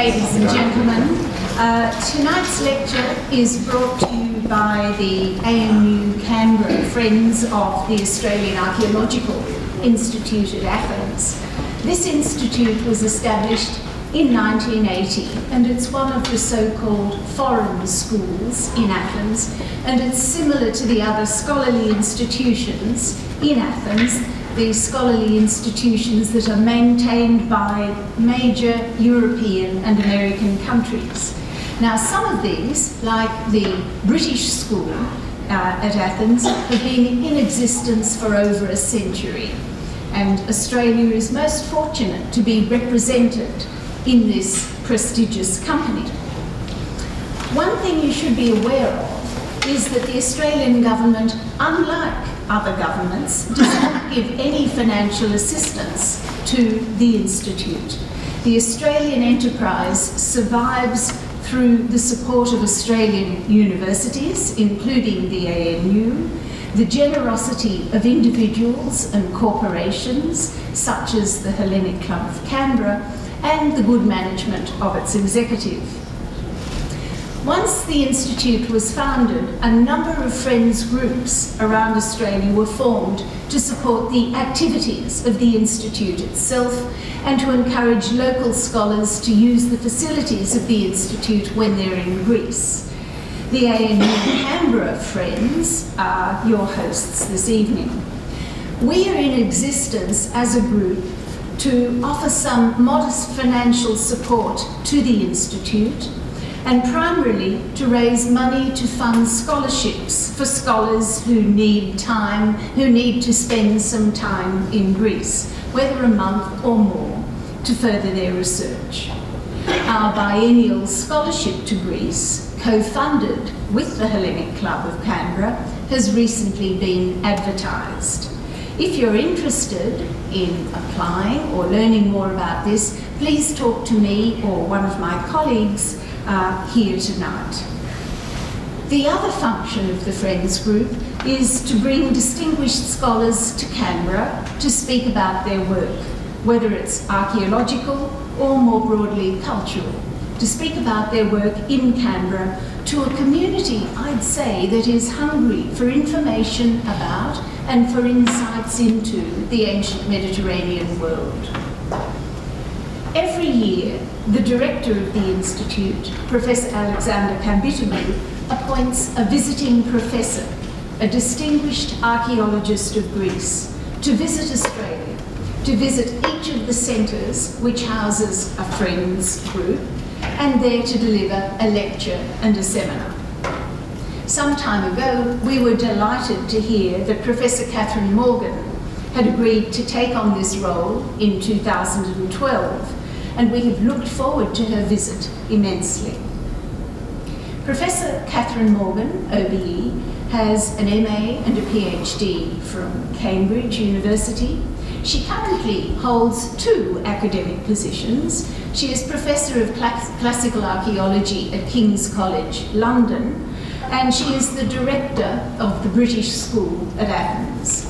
ladies and gentlemen. Tonight's lecture is brought to you by the ANU Canberra Friends of the Australian Archaeological Institute at Athens. This institute was established in 1980, and it's one of the so-called foreign schools in Athens, and it's similar to the other scholarly institutions in Athens, the scholarly institutions that are maintained by major European and American countries. Now, some of these, like the British School at Athens, have been in existence for over a century, and Australia is most fortunate to be represented in this prestigious company. One thing you should be aware of is that the Australian government, unlike other governments, does not give any financial assistance to the Institute. The Australian enterprise survives through the support of Australian universities, including the ANU, the generosity of individuals and corporations, such as the Hellenic Club of Canberra, and the good management of its executive. Once the Institute was founded, a number of friends groups around Australia were formed to support the activities of the Institute itself and to encourage local scholars to use the facilities of the Institute when they're in Greece. The ANU Canberra Friends are your hosts this evening. We are in existence as a group to offer some modest financial support to the Institute, and primarily to raise money to fund scholarships for scholars who need to spend some time in Greece, whether a month or more, to further their research. Our biennial scholarship to Greece, co-funded with the Hellenic Club of Canberra, has recently been advertised. If you're interested in applying or learning more about this, please talk to me or one of my colleagues here tonight. The other function of the Friends Group is to bring distinguished scholars to Canberra to speak about their work, whether it's archaeological or more broadly cultural, to speak about their work in Canberra to a community, I'd say, that is hungry for information about and for insights into the ancient Mediterranean world. Every year, the director of the Institute, Professor Alexander Kambitomou, appoints a visiting professor, a distinguished archaeologist of Greece, to visit Australia, to visit each of the centres which houses a Friends group, and there to deliver a lecture and a seminar. Some time ago, we were delighted to hear that Professor Katherine had agreed to take on this role in 2012, and we have looked forward to her visit immensely. Professor Katherine Morgan, OBE, has an MA and a PhD from Cambridge University. She currently holds two academic positions. She is Professor of Classical Archaeology at King's College, London, and she is the Director of the British School at Athens.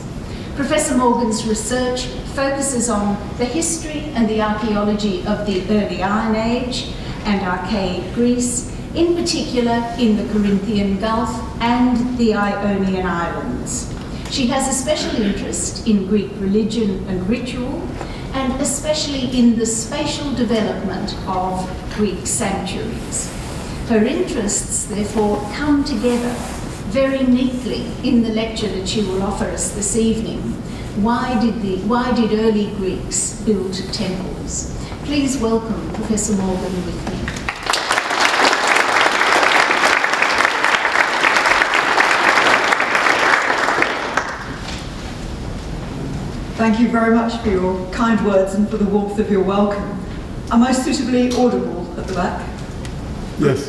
Professor Morgan's research focuses on the history and the archaeology of the early Iron Age and archaic Greece, in particular in the Corinthian Gulf and the Ionian Islands. She has a special interest in Greek religion and ritual, and especially in the spatial development of Greek sanctuaries. Her interests, therefore, come together very neatly in the lecture that she will offer us this evening. Why did early Greeks build temples? Please welcome Professor Morgan with me. Thank you very much for your kind words and for the warmth of your welcome. Am I suitably audible at the back? Yes.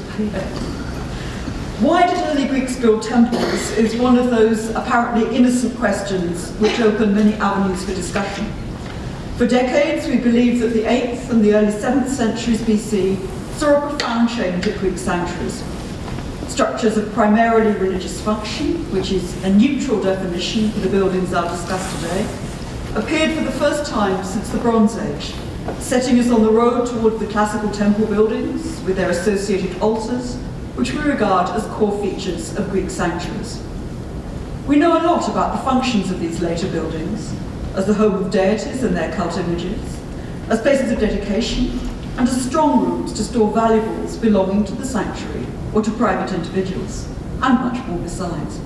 Why did early Greeks build temples is one of those apparently innocent questions which open many avenues for discussion. For decades, we believed that the 8th and the early 7th centuries BC saw a profound change at Greek sanctuaries. Structures of primarily religious function, which is a neutral definition for the buildings I'll discuss today, appeared for the first time since the Bronze Age, setting us on the road toward the classical temple buildings with their associated altars, which we regard as core features of Greek sanctuaries. We know a lot about the functions of these later buildings, as the home of deities and their cult images, as places of dedication, and as strong rooms to store valuables belonging to the sanctuary or to private individuals, and much more besides.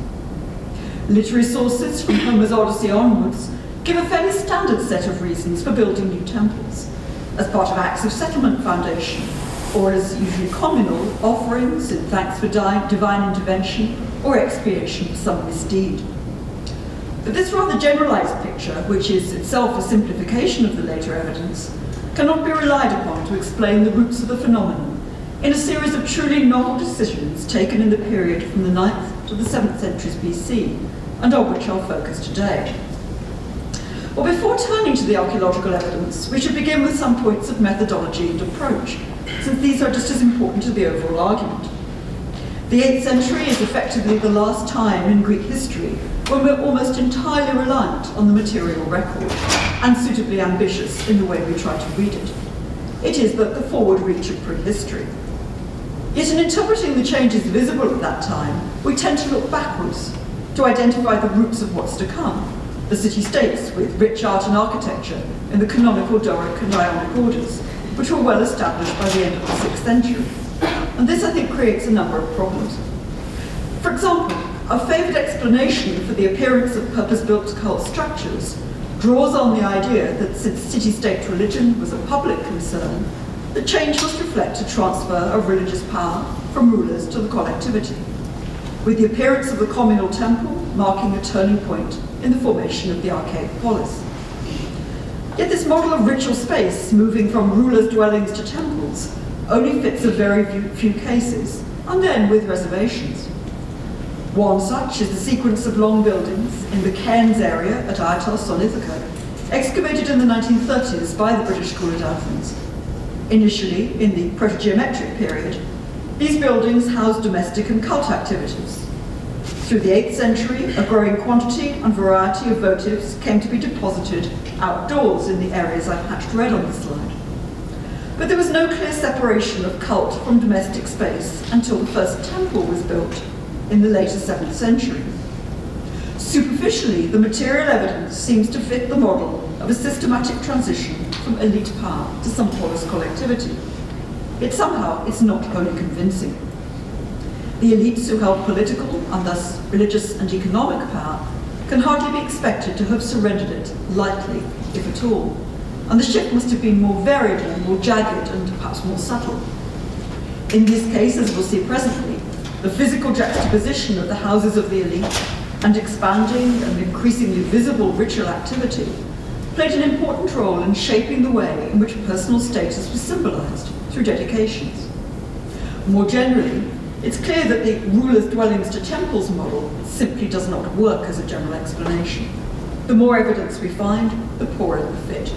Literary sources from Homer's Odyssey onwards give a fairly standard set of reasons for building new temples, as part of acts of settlement foundation, or as usually communal offerings in thanks for divine intervention or expiation for some misdeed. But this rather generalized picture, which is itself a simplification of the later evidence, cannot be relied upon to explain the roots of the phenomenon in a series of truly novel decisions taken in the period from the 9th to the 7th centuries BC, and on which I'll focus today. Well, before turning to the archaeological evidence, we should begin with some points of methodology and approach, since these are just as important to the overall argument. The 8th century is effectively the last time in Greek history when we're almost entirely reliant on the material record, and suitably ambitious in the way we try to read it. It is but the forward reach of prehistory. Yet in interpreting the changes visible at that time, we tend to look backwards to identify the roots of what's to come, the city-states with rich art and architecture in the canonical Doric and Ionic orders, which were well established by the end of the 6th century. And this, I think, creates a number of problems. For example, our favoured explanation for the appearance of purpose-built cult structures draws on the idea that since city-state religion was a public concern, the change must reflect a transfer of religious power from rulers to the collectivity, with the appearance of the communal temple marking a turning point in the formation of the archaic polis. Yet this model of ritual space, moving from rulers' dwellings to temples, only fits a very few cases, and then with reservations. One such is the sequence of long buildings in the Cairns area at Athos on Ithaca, excavated in the 1930s by the British School at Athens. Initially, in the protogeometric period, these buildings housed domestic and cult activities. Through the 8th century, a growing quantity and variety of votives came to be deposited outdoors in the areas I've hatched red on the slide. But there was no clear separation of cult from domestic space until the first temple was built in the later 7th century. Superficially, the material evidence seems to fit the model of a systematic transition from elite power to some polis collectivity. Yet somehow it's not wholly convincing. The elites who held political and thus religious and economic power can hardly be expected to have surrendered it lightly, if at all. And the shift must have been more variable, more jagged, and perhaps more subtle. In this case, as we'll see presently, the physical juxtaposition of the houses of the elite and expanding and increasingly visible ritual activity played an important role in shaping the way in which personal status was symbolized through dedications. More generally, it's clear that the rulers' dwellings to temples model simply does not work as a general explanation. The more evidence we find, the poorer the fit.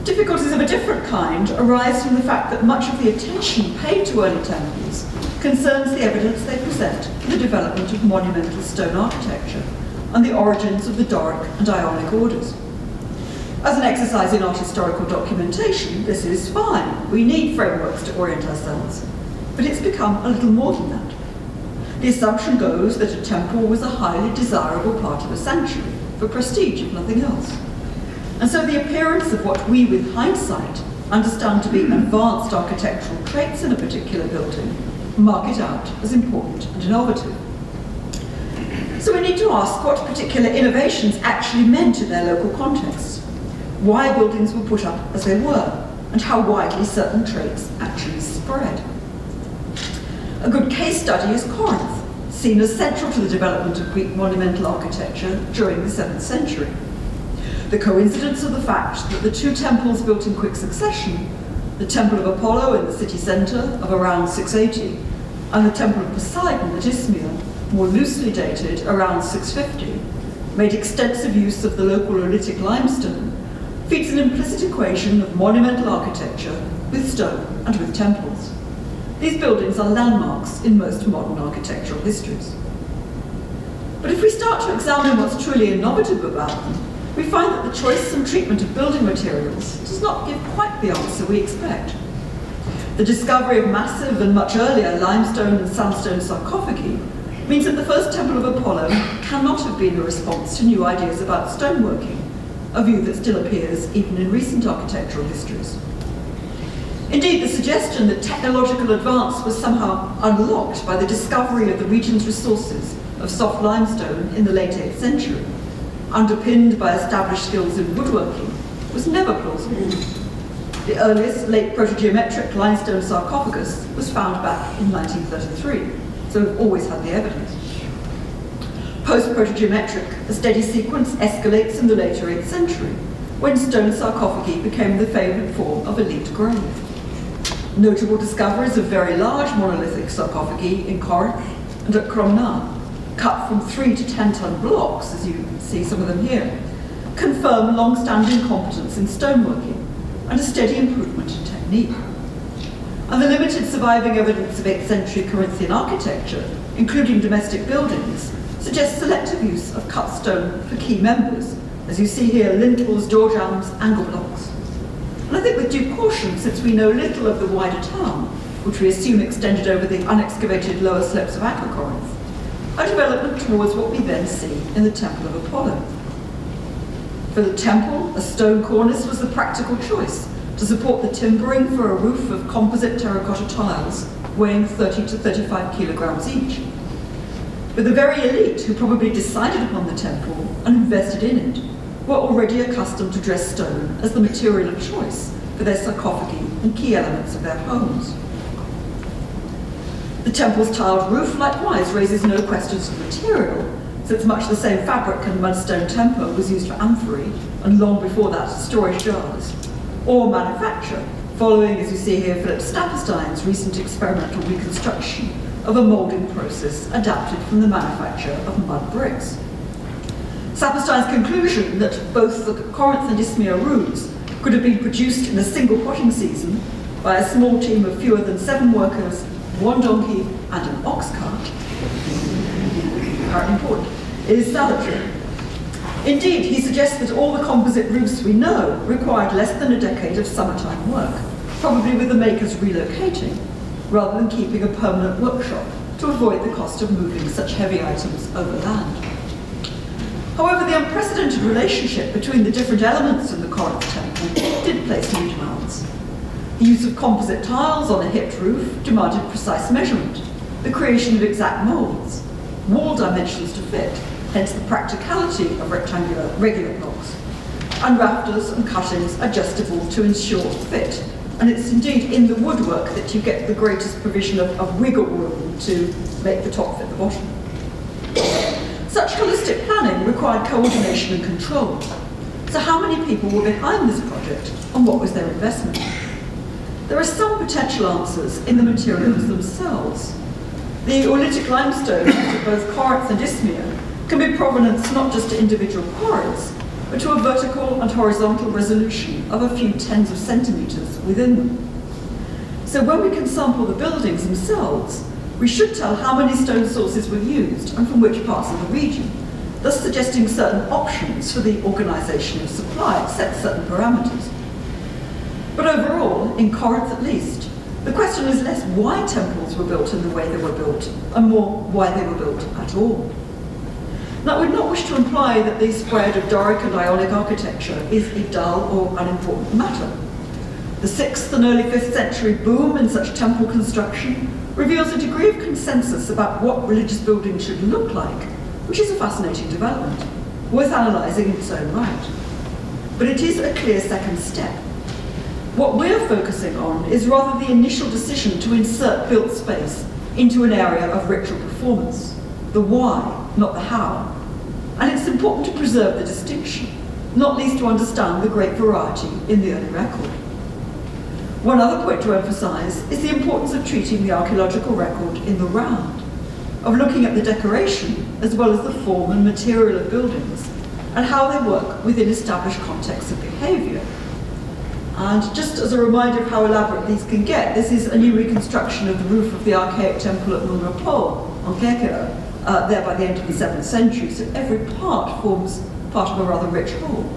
Difficulties of a different kind arise from the fact that much of the attention paid to early temples concerns the evidence they present for the development of monumental stone architecture and the origins of the Doric and Ionic orders. As an exercise in art historical documentation, this is fine. We need frameworks to orient ourselves. But it's become a little more than that. The assumption goes that a temple was a highly desirable part of a sanctuary, for prestige if nothing else. And so the appearance of what we, with hindsight, understand to be advanced architectural traits in a particular building mark it out as important and innovative. So we need to ask what particular innovations actually meant in their local contexts, why buildings were put up as they were, and how widely certain traits actually spread. A good case study is Corinth, seen as central to the development of Greek monumental architecture during the 7th century. The coincidence of the fact that the two temples built in quick succession, the Temple of Apollo in the city centre of around 680, and the Temple of Poseidon at Isthmia, more loosely dated around 650, made extensive use of the local Oolitic limestone, feeds an implicit equation of monumental architecture with stone and with temples. These buildings are landmarks in most modern architectural histories. But if we start to examine what's truly innovative about them, we find that the choice and treatment of building materials does not give quite the answer we expect. The discovery of massive and much earlier limestone and sandstone sarcophagi means that the first temple of Apollo cannot have been a response to new ideas about stoneworking, a view that still appears even in recent architectural histories. Indeed, the suggestion that technological advance was somehow unlocked by the discovery of the region's resources of soft limestone in the late 8th century, underpinned by established skills in woodworking, was never plausible. The earliest late protogeometric limestone sarcophagus was found back in 1933, so we've always had the evidence. Post-protogeometric, a steady sequence escalates in the later 8th century, when stone sarcophagi became the favoured form of elite grave. Notable discoveries of very large monolithic sarcophagi in Corinth and at Cromna, cut from 3 to 10-ton blocks, as you see some of them here, confirm long-standing competence in stoneworking and a steady improvement in technique. And the limited surviving evidence of 8th century Corinthian architecture, including domestic buildings, suggests selective use of cut stone for key members, as you see here, lintels, door jambs, angle blocks. And I think with due caution, since we know little of the wider town, which we assume extended over the unexcavated lower slopes of Corinth, a development towards what we then see in the Temple of Apollo. For the temple, a stone cornice was the practical choice to support the timbering for a roof of composite terracotta tiles weighing 30 to 35 kilograms each. But the very elite who probably decided upon the temple and invested in it were already accustomed to dress stone as the material of choice for their sarcophagi and key elements of their homes. The temple's tiled roof likewise raises no questions of material, since much the same fabric and mudstone temper was used for amphory, and long before that, storage jars, or manufacture, following, as you see here, Philip Stapperstein's recent experimental reconstruction of a moulding process adapted from the manufacture of mud bricks. Stapperstein's conclusion that both the Corinth and Isthmia roofs could have been produced in a single potting season by a small team of fewer than 7 workers, 1 donkey and an ox cart, apparently important, is salutary. Indeed, he suggests that all the composite roofs we know required less than a decade of summertime work, probably with the makers relocating, rather than keeping a permanent workshop to avoid the cost of moving such heavy items over land. However, the unprecedented relationship between the different elements in the Corinth temple did place new demands. The use of composite tiles on a hipped roof demanded precise measurement, the creation of exact moulds, wall dimensions to fit, hence the practicality of regular blocks, and rafters and cuttings adjustable to ensure fit. And it's indeed in the woodwork that you get the greatest provision of wiggle room to make the top fit the bottom. Such holistic planning required coordination and control. So how many people were behind this project and what was their investment? There are some potential answers in the materials themselves. The oolitic limestone of both Corinth and Isthmia can be provenance not just to individual quarries, but to a vertical and horizontal resolution of a few tens of centimetres within them. So when we can sample the buildings themselves, we should tell how many stone sources were used and from which parts of the region, thus suggesting certain options for the organisation of supply, set certain parameters. But overall, in Corinth at least, the question is less why temples were built in the way they were built, and more why they were built at all. Now, I would not wish to imply that the spread of Doric and Ionic architecture is a dull or unimportant matter. The 6th and early 5th century boom in such temple construction reveals a degree of consensus about what religious buildings should look like, which is a fascinating development, worth analysing in its own right. But it is a clear second step. What we're focusing on is rather the initial decision to insert built space into an area of ritual performance, the why, not the how. And it's important to preserve the distinction, not least to understand the great variety in the early record. One other point to emphasise is the importance of treating the archaeological record in the round, of looking at the decoration as well as the form and material of buildings, and how they work within established contexts of behaviour. And just as a reminder of how elaborate these can get, this is a new reconstruction of the roof of the archaic temple at Mungapol on Kerkera, there by the end of the 7th century, so every part forms part of a rather rich whole.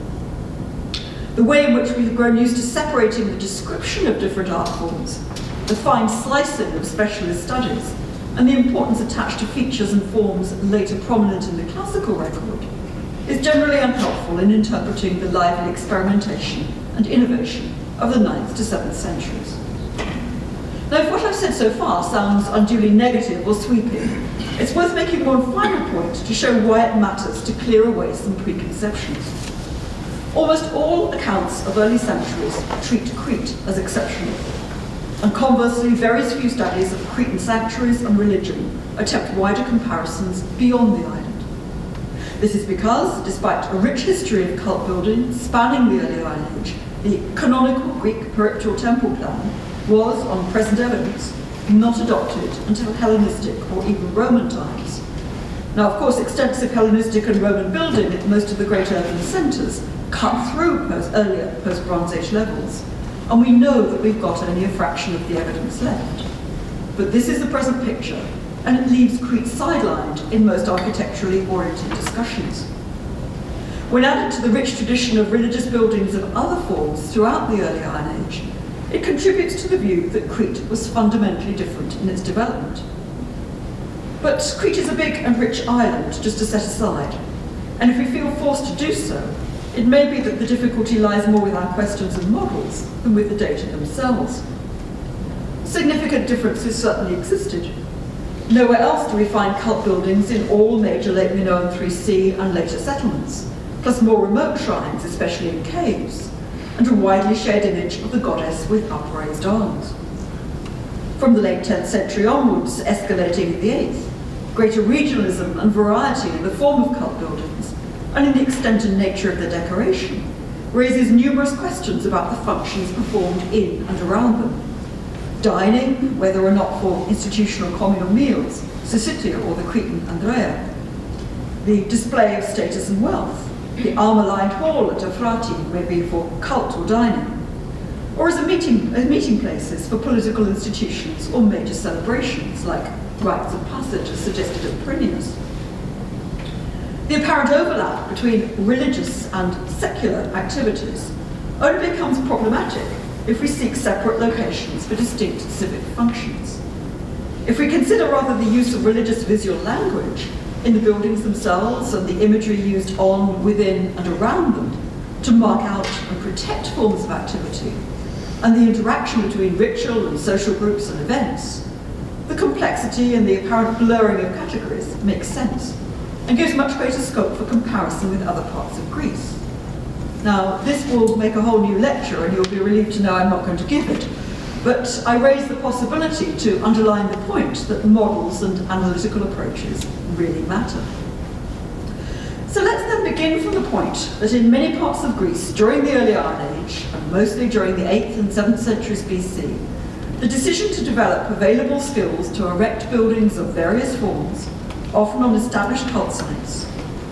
The way in which we've grown used to separating the description of different art forms, the fine slicing of specialist studies, and the importance attached to features and forms later prominent in the classical record, is generally unhelpful in interpreting the lively experimentation and innovation of the 9th to 7th centuries. Now, if what I've said so far sounds unduly negative or sweeping, it's worth making one final point to show why it matters to clear away some preconceptions. Almost all accounts of early sanctuaries treat Crete as exceptional, and conversely, very few studies of Cretan sanctuaries and religion attempt wider comparisons beyond the island. This is because, despite a rich history of cult building spanning the early Iron Age, the canonical Greek peripteral temple plan was, on present evidence, not adopted until Hellenistic or even Roman times. Now, of course, extensive Hellenistic and Roman building at most of the great urban centres cut through earlier post-Bronze Age levels, and we know that we've got only a fraction of the evidence left. But this is the present picture, and it leaves Crete sidelined in most architecturally oriented discussions. When added to the rich tradition of religious buildings of other forms throughout the early Iron Age, it contributes to the view that Crete was fundamentally different in its development. But Crete is a big and rich island just to set aside, and if we feel forced to do so, it may be that the difficulty lies more with our questions and models than with the data themselves. Significant differences certainly existed. Nowhere else do we find cult buildings in all major late Minoan 3C and later settlements, plus more remote shrines, especially in caves, and a widely shared image of the goddess with upraised arms. From the late 10th century onwards, escalating in the 8th, greater regionalism and variety in the form of cult buildings, and in the extent and nature of their decoration, raises numerous questions about the functions performed in and around them. Dining, whether or not for institutional communal meals, Syssitia or the Cretan Andrea. The display of status and wealth. The armour-lined hall at Afrati may be for cult or dining, or as meeting places for political institutions or major celebrations like rites of passage as suggested at Prineus. The apparent overlap between religious and secular activities only becomes problematic if we seek separate locations for distinct civic functions. If we consider rather the use of religious visual language in the buildings themselves and the imagery used on, within, and around them to mark out and protect forms of activity, and the interaction between ritual and social groups and events, the complexity and the apparent blurring of categories makes sense and gives much greater scope for comparison with other parts of Greece. Now, this will make a whole new lecture, and you'll be relieved to know I'm not going to give it, but I raise the possibility to underline the point that models and analytical approaches really matter. So let's then begin from the point that in many parts of Greece during the early Iron Age, and mostly during the 8th and 7th centuries BC, the decision to develop available skills to erect buildings of various forms, often on established cult sites,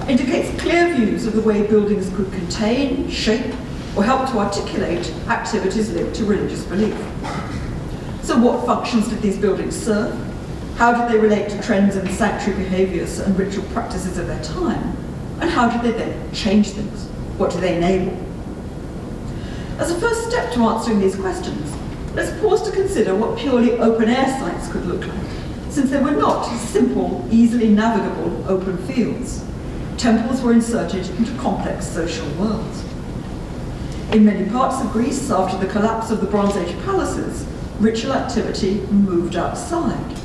indicates clear views of the way buildings could contain, shape, or help to articulate activities linked to religious belief. So what functions did these buildings serve? How did they relate to trends in sanctuary behaviours and ritual practices of their time? And how did they then change things? What do they enable? As a first step to answering these questions, let's pause to consider what purely open-air sites could look like, since they were not simple, easily navigable open fields. Temples were inserted into complex social worlds. In many parts of Greece, after the collapse of the Bronze Age palaces, ritual activity moved outside.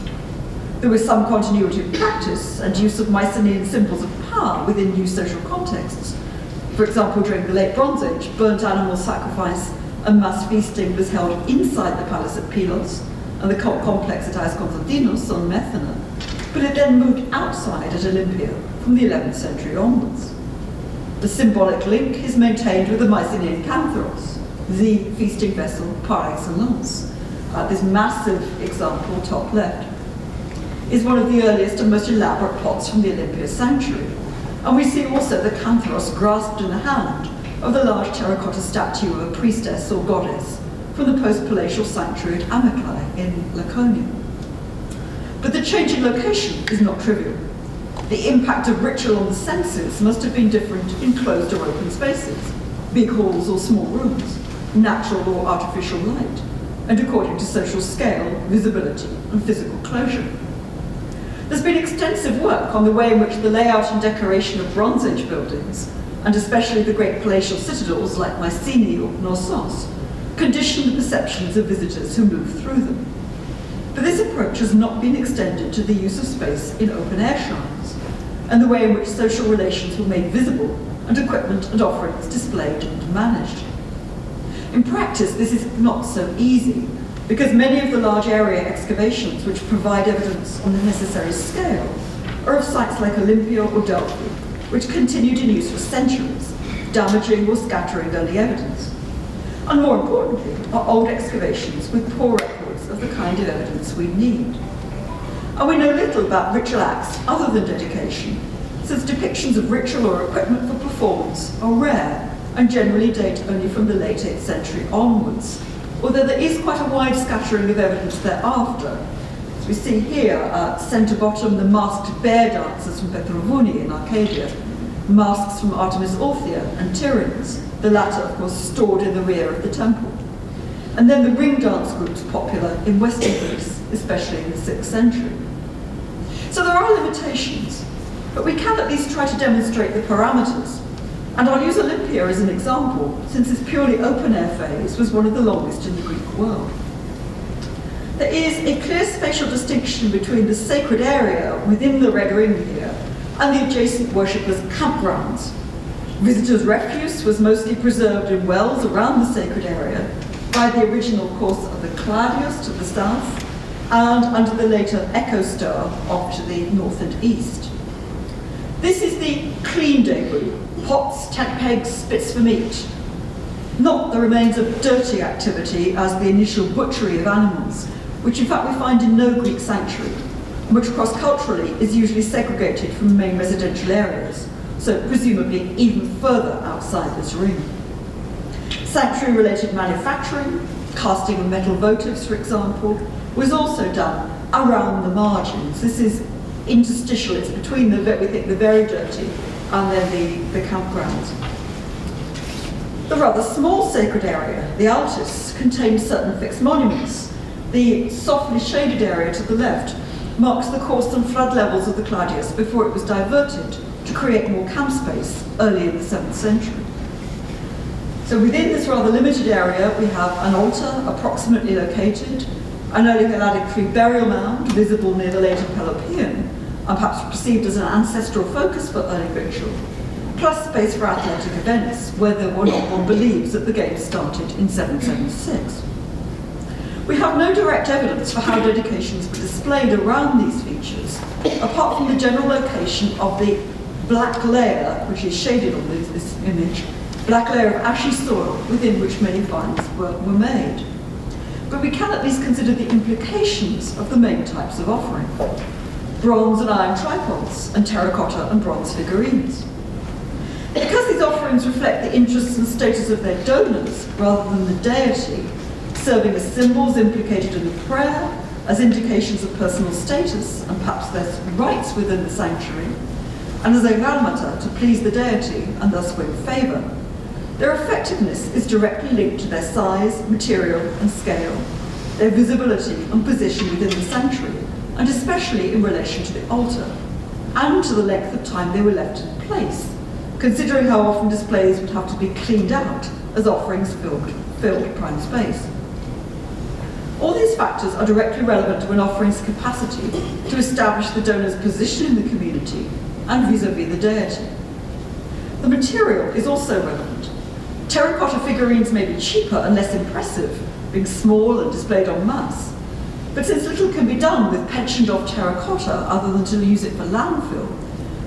There was some continuity of practice and use of Mycenaean symbols of power within new social contexts. For example, during the late Bronze Age, burnt animal sacrifice and mass feasting was held inside the palace at Pylos and the cult complex at Athens on Methana, but it then moved outside at Olympia from the 11th century onwards. The symbolic link is maintained with the Mycenaean cantharos, the feasting vessel par excellence. This massive example, top left, is one of the earliest and most elaborate pots from the Olympia sanctuary. And we see also the cantharos grasped in the hand of the large terracotta statue of a priestess or goddess from the post-palatial sanctuary at Amyclae in Laconia. But the change in location is not trivial. the impact of ritual on the senses must have been different in closed or open spaces, big halls or small rooms, natural or artificial light, and according to social scale, visibility, and physical closure. There's been extensive work on the way in which the layout and decoration of Bronze Age buildings, and especially the great palatial citadels like Mycenaean or Knossos, condition the perceptions of visitors who move through them. But this approach has not been extended to the use of space in open-air shrines, and the way in which social relations were made visible and equipment and offerings displayed and managed. In practice, this is not so easy, because many of the large area excavations which provide evidence on the necessary scale are of sites like Olympia or Delphi, which continued in use for centuries, damaging or scattering early evidence. And more importantly, are old excavations with poor records of the kind of evidence we need. And we know little about ritual acts other than dedication, since depictions of ritual or equipment for performance are rare and generally date only from the late 8th century onwards, although there is quite a wide scattering of evidence thereafter. As we see here, centre bottom, the masked bear dancers from Petrovoni in Arcadia, masks from Artemis Orthia and Tiryns, the latter, of course, stored in the rear of the temple. And then the ring dance groups popular in Western Greece, especially in the 6th century. So there are limitations, but we can at least try to demonstrate the parameters. And I'll use Olympia as an example, since its purely open-air phase was one of the longest in the Greek world. There is a clear spatial distinction between the sacred area within the Red Ring here and the adjacent worshippers' campgrounds. Visitors' refuse was mostly preserved in wells around the sacred area by the original course of the Cladius to the south and under the later Echo Star off to the north and east. This is the clean debris, pots, tent pegs, spits for meat, not the remains of dirty activity as the initial butchery of animals, which in fact we find in no Greek sanctuary, and which cross-culturally is usually segregated from main residential areas, so presumably even further outside this ring. Sanctuary-related manufacturing, casting of metal votives, for example, was also done around the margins. This is interstitial, it's between the very dirty and then the campgrounds. The rather small sacred area, the altis, contains certain fixed monuments. The softly shaded area to the left marks the course and flood levels of the Cladius before it was diverted to create more camp space early in the 7th century. So within this rather limited area, we have an altar approximately located, an early Helladic free burial mound visible near the later Pelopian, and perhaps perceived as an ancestral focus for early ritual, plus space for athletic events, whether or not one believes that the games started in 776. We have no direct evidence for how dedications were displayed around these features, apart from the general location of the black layer, which is shaded on this image, black layer of ashy soil within which many finds were made. But we can at least consider the implications of the main types of offering: bronze and iron tripods, and terracotta and bronze figurines. Because these offerings reflect the interests and status of their donors rather than the deity, serving as symbols implicated in the prayer, as indications of personal status and perhaps their rights within the sanctuary, and as a galmata to please the deity and thus win favour, their effectiveness is directly linked to their size, material and scale, their visibility and position within the sanctuary, and especially in relation to the altar, and to the length of time they were left in place, considering how often displays would have to be cleaned out as offerings filled prime space. All these factors are directly relevant to an offering's capacity to establish the donor's position in the community and vis-à-vis the deity. The material is also relevant. Terracotta figurines may be cheaper and less impressive, being small and displayed en masse. But since little can be done with pensioned-off terracotta other than to use it for landfill,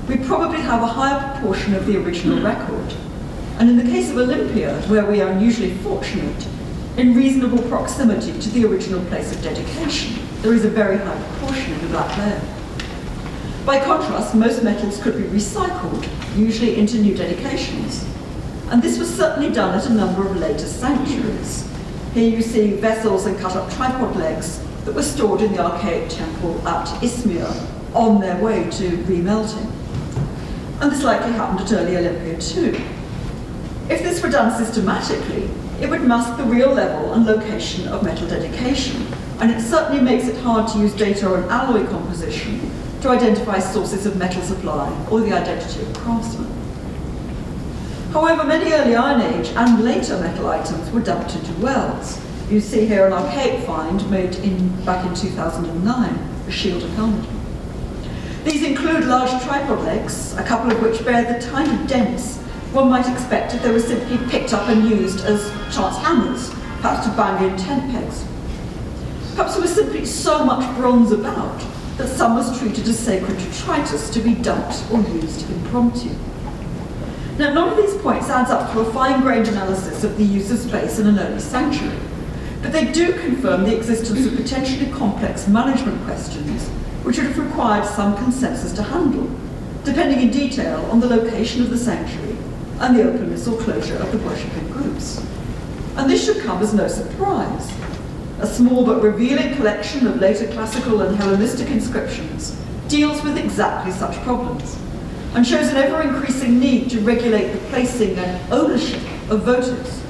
we probably have a higher proportion of the original record. And in the case of Olympia, where we are unusually fortunate, in reasonable proximity to the original place of dedication, there is a very high proportion in the black layer. By contrast, most metals could be recycled, usually into new dedications. And this was certainly done at a number of later sanctuaries. Here you see vessels and cut-up tripod legs that were stored in the archaic temple at Isthmia on their way to remelting. and this likely happened at early Olympia too. If this were done systematically, it would mask the real level and location of metal dedication, and it certainly makes it hard to use data on alloy composition to identify sources of metal supply or the identity of craftsmen. However, many early Iron Age and later metal items were dumped into wells. You see here an archaic find made back in 2009, a shielded helmet. These include large tripod legs, a couple of which bear the kind of dents one might expect if they were simply picked up and used as chance hammers, perhaps to bang in tent pegs. Perhaps there was simply so much bronze about that some was treated as sacred detritus to be dumped or used impromptu. Now, none of these points adds up to a fine-grained analysis of the use of space in an early sanctuary, but they do confirm the existence of potentially complex management questions which would have required some consensus to handle, depending in detail on the location of the sanctuary and the openness or closure of the worshipping groups. And this should come as no surprise. A small but revealing collection of later classical and Hellenistic inscriptions deals with exactly such problems and shows an ever-increasing need to regulate the placing and ownership of votives.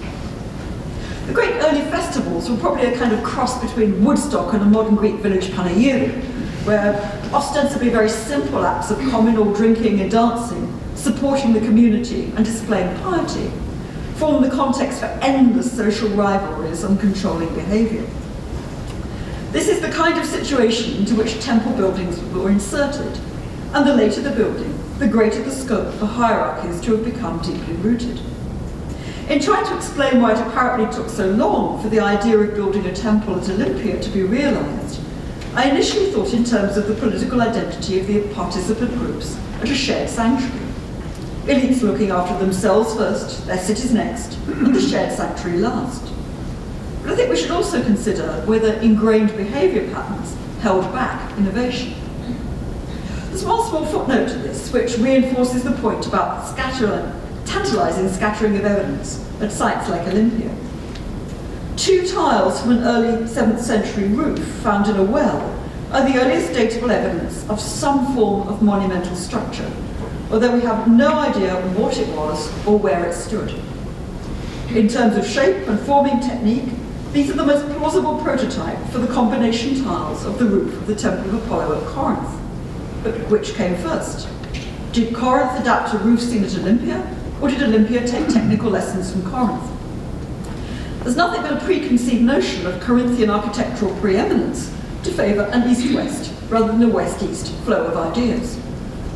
The great early festivals were probably a kind of cross between Woodstock and a modern Greek village panegyric, where ostensibly very simple acts of communal drinking and dancing, supporting the community and displaying piety, form the context for endless social rivalries and controlling behaviour. This is the kind of situation into which temple buildings were inserted, and the later the building, the greater the scope for hierarchies to have become deeply rooted. In trying to explain why it apparently took so long for the idea of building a temple at Olympia to be realised, I initially thought in terms of the political identity of the participant groups at a shared sanctuary. Elites looking after themselves first, their cities next, and the shared sanctuary last. But I think we should also consider whether ingrained behaviour patterns held back innovation. There's one small footnote to this, which reinforces the point about tantalising scattering of evidence at sites like Olympia. 2 tiles from an early 7th century roof found in a well are the earliest datable evidence of some form of monumental structure, although we have no idea what it was or where it stood. In terms of shape and forming technique, these are the most plausible prototype for the combination tiles of the roof of the Temple of Apollo at Corinth. But which came first? Did Corinth adapt a roof seen at Olympia, or did Olympia take technical lessons from Corinth? There's nothing but a preconceived notion of Corinthian architectural preeminence to favour an east-west rather than a west-east flow of ideas.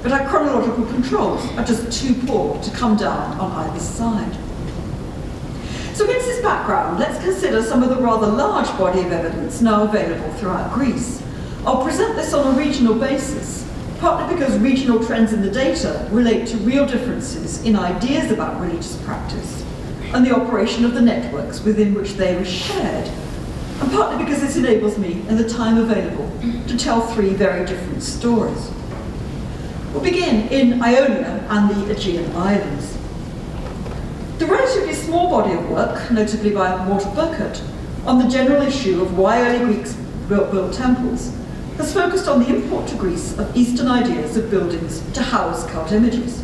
But our chronological controls are just too poor to come down on either side. So against this background, let's consider some of the rather large body of evidence now available throughout Greece. I'll present this on a regional basis, partly because regional trends in the data relate to real differences in ideas about religious practice and the operation of the networks within which they were shared, and partly because this enables me, in the time available, to tell 3 very different stories. We'll begin in Ionia and the Aegean Islands. The relatively small body of work, notably by Walter Burkert, on the general issue of why early Greeks built temples, has focused on the import to Greece of Eastern ideas of buildings to house cult images.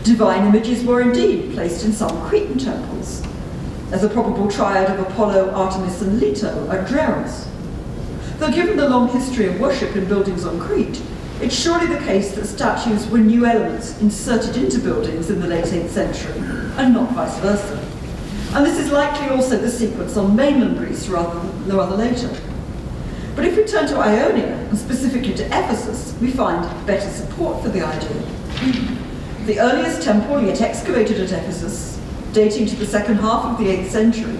Divine images were indeed placed in some Cretan temples, as a probable triad of Apollo, Artemis and Leto at Dreros. Though given the long history of worship in buildings on Crete, it's surely the case that statues were new elements inserted into buildings in the late 8th century, and not vice versa. And this is likely also the sequence on mainland Greece rather later. But if we turn to Ionia, and specifically to Ephesus, we find better support for the idea. The earliest temple yet excavated at Ephesus, dating to the second half of the 8th century,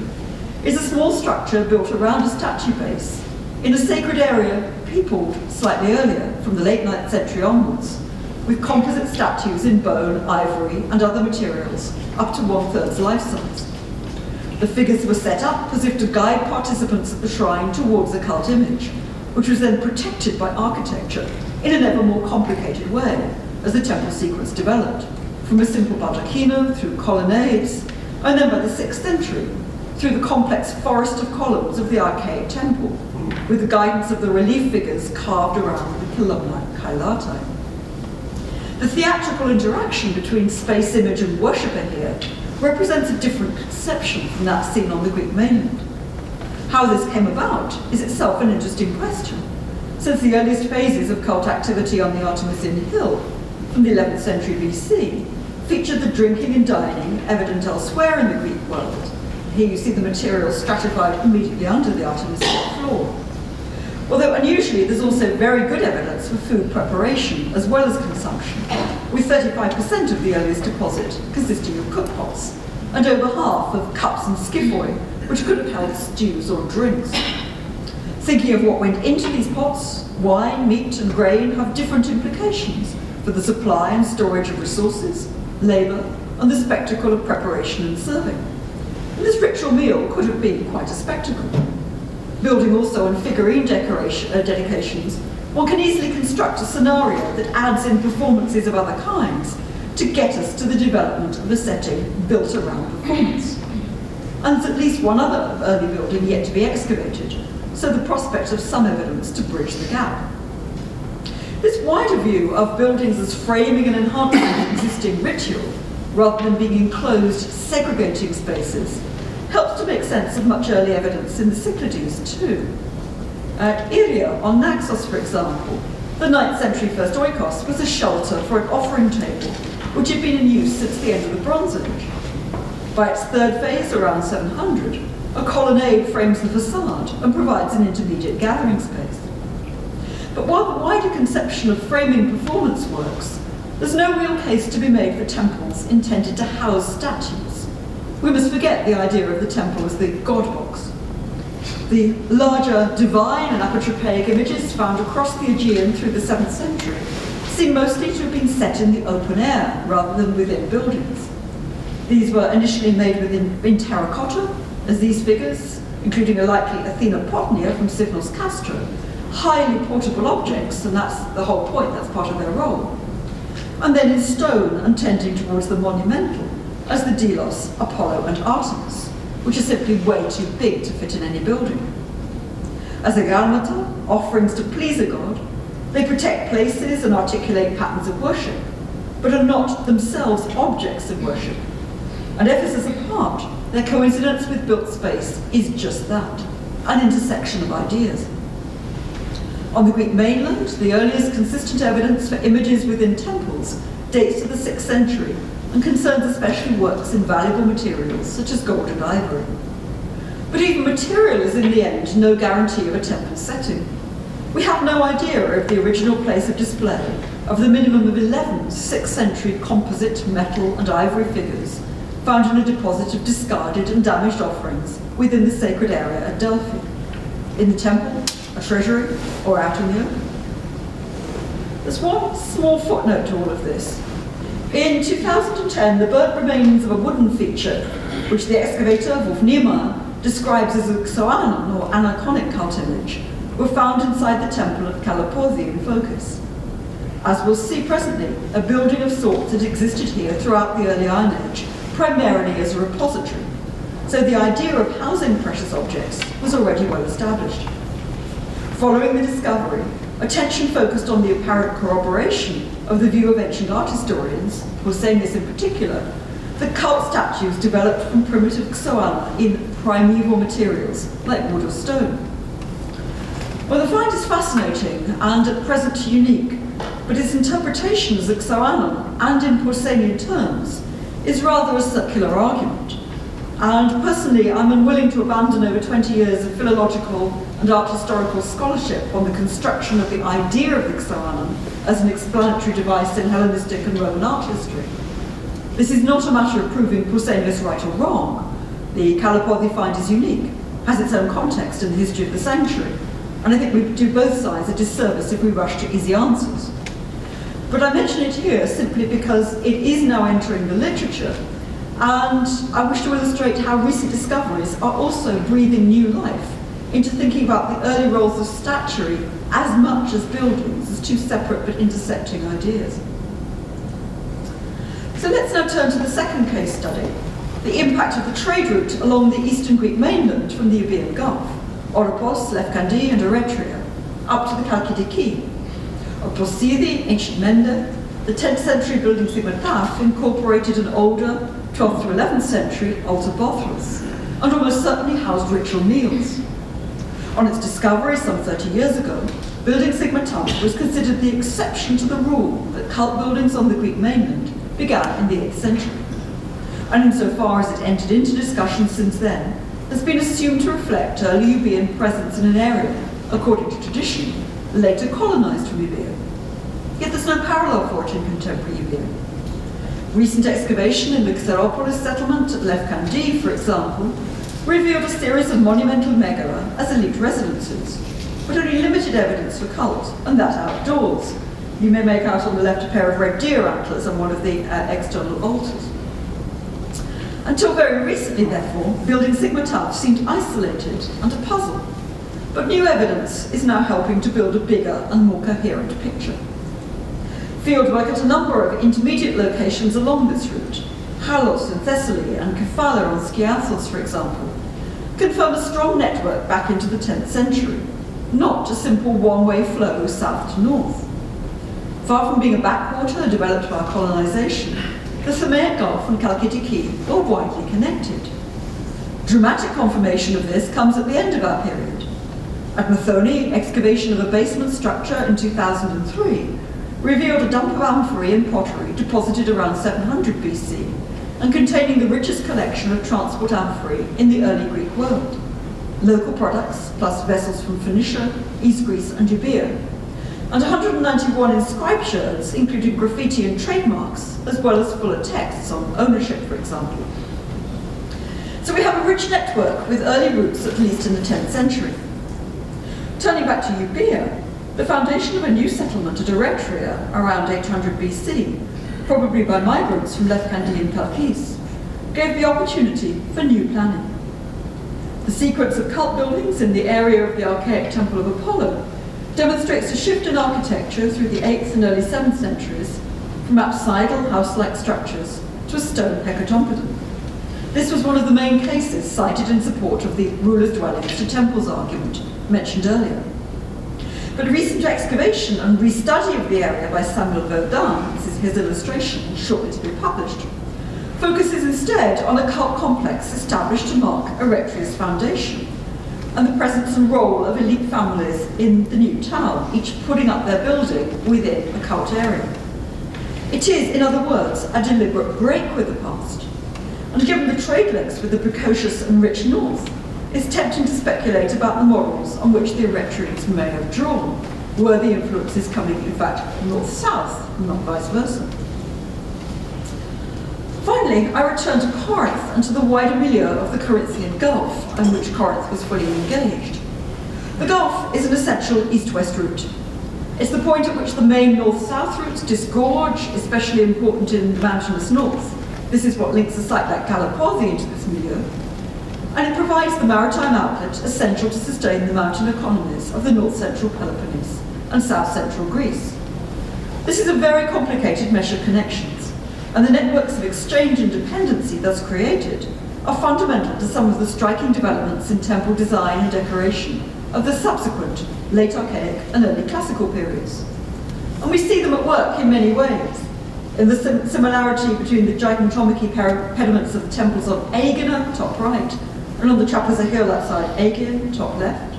is a small structure built around a statue base in a sacred area peopled slightly earlier, from the late 9th century onwards, with composite statues in bone, ivory and other materials up to 1/3 life size. The figures were set up as if to guide participants at the shrine towards a cult image, which was then protected by architecture in an ever more complicated way as the temple sequence developed, from a simple baldacchino through colonnades, and then by the 6th century, through the complex forest of columns of the archaic temple, with the guidance of the relief figures carved around the columnar chylatae. The theatrical interaction between space, image and worshipper here represents a different conception from that seen on the Greek mainland. How this came about is itself an interesting question, since the earliest phases of cult activity on the Artemision hill from the 11th century BC featured the drinking and dining evident elsewhere in the Greek world. Here you see the material stratified immediately under the Artemision floor. Although unusually, there's also very good evidence for food preparation as well as consumption, with 35% of the earliest deposit consisting of cookpots, and over half of cups and skiffoi, which could have held stews or drinks. Thinking of what went into these pots, wine, meat and grain have different implications for the supply and storage of resources, labour, and the spectacle of preparation and serving. And this ritual meal could have been quite a spectacle. Building also on figurine dedications, one can easily construct a scenario that adds in performances of other kinds to get us to the development of a setting built around performance. And there's at least one other early building yet to be excavated, so the prospect of some evidence to bridge the gap. This wider view of buildings as framing and enhancing the existing ritual, rather than being enclosed, segregating spaces, helps to make sense of much early evidence in the Cyclades too. At AAIA on Naxos, for example, the 9th century first oikos was a shelter for an offering table, which had been in use since the end of the Bronze Age. By its third phase, around 700, a colonnade frames the facade and provides an intermediate gathering space. But while the wider conception of framing performance works, there's no real case to be made for temples intended to house statues. We must forget the idea of the temple as the god box. The larger divine and apotropaic images found across the Aegean through the 7th century seem mostly to have been set in the open air rather than within buildings. These were initially made in terracotta, as these figures, including a likely Athena Potnia from Sivnos Castro, highly portable objects, and that's the whole point, that's part of their role. And then in stone and tending towards the monumental, as the Delos, Apollo and Artemis, which are simply way too big to fit in any building. As a galmata, offerings to please a god, they protect places and articulate patterns of worship, but are not themselves objects of worship. And Ephesus apart, their coincidence with built space is just that, an intersection of ideas. On the Greek mainland, the earliest consistent evidence for images within temples dates to the 6th century and concerns especially works in valuable materials such as gold and ivory. But even material is in the end no guarantee of a temple setting. We have no idea of the original place of display of the minimum of 11 6th century composite metal and ivory figures found in a deposit of discarded and damaged offerings within the sacred area at Delphi. In the temple, a treasury, or out in the open. There's one small footnote to all of this. In 2010, the burnt remains of a wooden feature, which the excavator Wolf Niemeyer describes as a xoanon or anaconic cult image, were found inside the temple of Kalapodhi in Phocis. As we'll see presently, a building of sorts had existed here throughout the early Iron Age, primarily as a repository. So the idea of housing precious objects was already well established. Following the discovery, attention focused on the apparent corroboration of the view of ancient art historians, who are saying this in particular, that cult statues developed from primitive xoana in primeval materials, like wood or stone. Well, the find is fascinating and at present unique, but its interpretation as a xoanon and in Pausanian terms is rather a circular argument. And personally, I'm unwilling to abandon over 20 years of philological and art historical scholarship on the construction of the idea of the xoanon as an explanatory device in Hellenistic and Roman art history. This is not a matter of proving Pausanias right or wrong. The Kalapodhi find is unique, has its own context in the history of the sanctuary, and I think we do both sides a disservice if we rush to easy answers. But I mention it here simply because it is now entering the literature, and I wish to illustrate how recent discoveries are also breathing new life into thinking about the early roles of statuary as much as buildings as two separate but intersecting ideas. So let's now turn to the second case study, the impact of the trade route along the eastern Greek mainland from the Euboean Gulf, Oropos, Lefkandi and Eretria, up to the Chalkidiki, of Posidi, ancient Mende, The 10th century building sigma Taf incorporated an older 12th to 11th century altar bothros, and almost certainly housed ritual meals. On its discovery some 30 years ago, building sigma Taf was considered the exception to the rule that cult buildings on the Greek mainland began in the 8th century. And insofar as it entered into discussion since then, has been assumed to reflect early Euboean presence in an area, according to tradition, later colonized from Euboea. Yet there's no parallel for it in contemporary Euboea. Recent excavation in the Xeropolis settlement at Lefkandi, for example, revealed a series of monumental megara as elite residences, but only limited evidence for cult, and that outdoors. You may make out on the left a pair of red deer antlers on one of the external altars. Until very recently, therefore, building sigma Taf seemed isolated and a puzzle, but new evidence is now helping to build a bigger and more coherent picture. Fieldwork at a number of intermediate locations along this route, Halos in Thessaly and Kephala on Skiathos, for example, confirm a strong network back into the 10th century, not a simple one-way flow south to north. Far from being a backwater developed by colonization, the Thermaic Gulf and Chalkidiki were widely connected. Dramatic confirmation of this comes at the end of our period. At Methone, excavation of a basement structure in 2003 revealed a dump of amphorae and pottery deposited around 700 BC and containing the richest collection of transport amphorae in the early Greek world. Local products, plus vessels from Phoenicia, East Greece and Euboea, and 191 inscribed sherds, including graffiti and trademarks, as well as fuller texts on ownership, for example. So we have a rich network with early roots, at least in the 10th century. Turning back to Euboea, the foundation of a new settlement at Eretria around 800 BC, probably by migrants from Lefkandi and Chalkis, gave the opportunity for new planning. The sequence of cult buildings in the area of the archaic Temple of Apollo demonstrates a shift in architecture through the 8th and early 7th centuries from apsidal house-like structures to a stone hecatompedon. This was one of the main cases cited in support of the rulers' dwellings to temples argument mentioned earlier. But recent excavation and restudy of the area by Samuel Verdun, this is his illustration, shortly to be published, focuses instead on a cult complex established to mark Eretria's foundation, and the presence and role of elite families in the new town, each putting up their building within a cult area. It is, in other words, a deliberate break with the past, and given the trade links with the precocious and rich north, it's tempting to speculate about the models on which the Eretrians may have drawn, were the influences coming, in fact, north-south, not vice versa. Finally, I return to Corinth and to the wider milieu of the Corinthian Gulf, in which Corinth was fully engaged. The Gulf is an essential east-west route. It's the point at which the main north-south routes disgorge, especially important in the mountainous north. This is what links a site like Galapagos into this milieu. And it provides the maritime outlet essential to sustain the mountain economies of the north-central Peloponnese and south-central Greece. This is a very complicated mesh of connections, and the networks of exchange and dependency thus created are fundamental to some of the striking developments in temple design and decoration of the subsequent late Archaic and early Classical periods. And we see them at work in many ways. In the similarity between the gigantomic pediments of the temples of Aegina, top right, and on the Trapeza Hill outside Aegian, top left,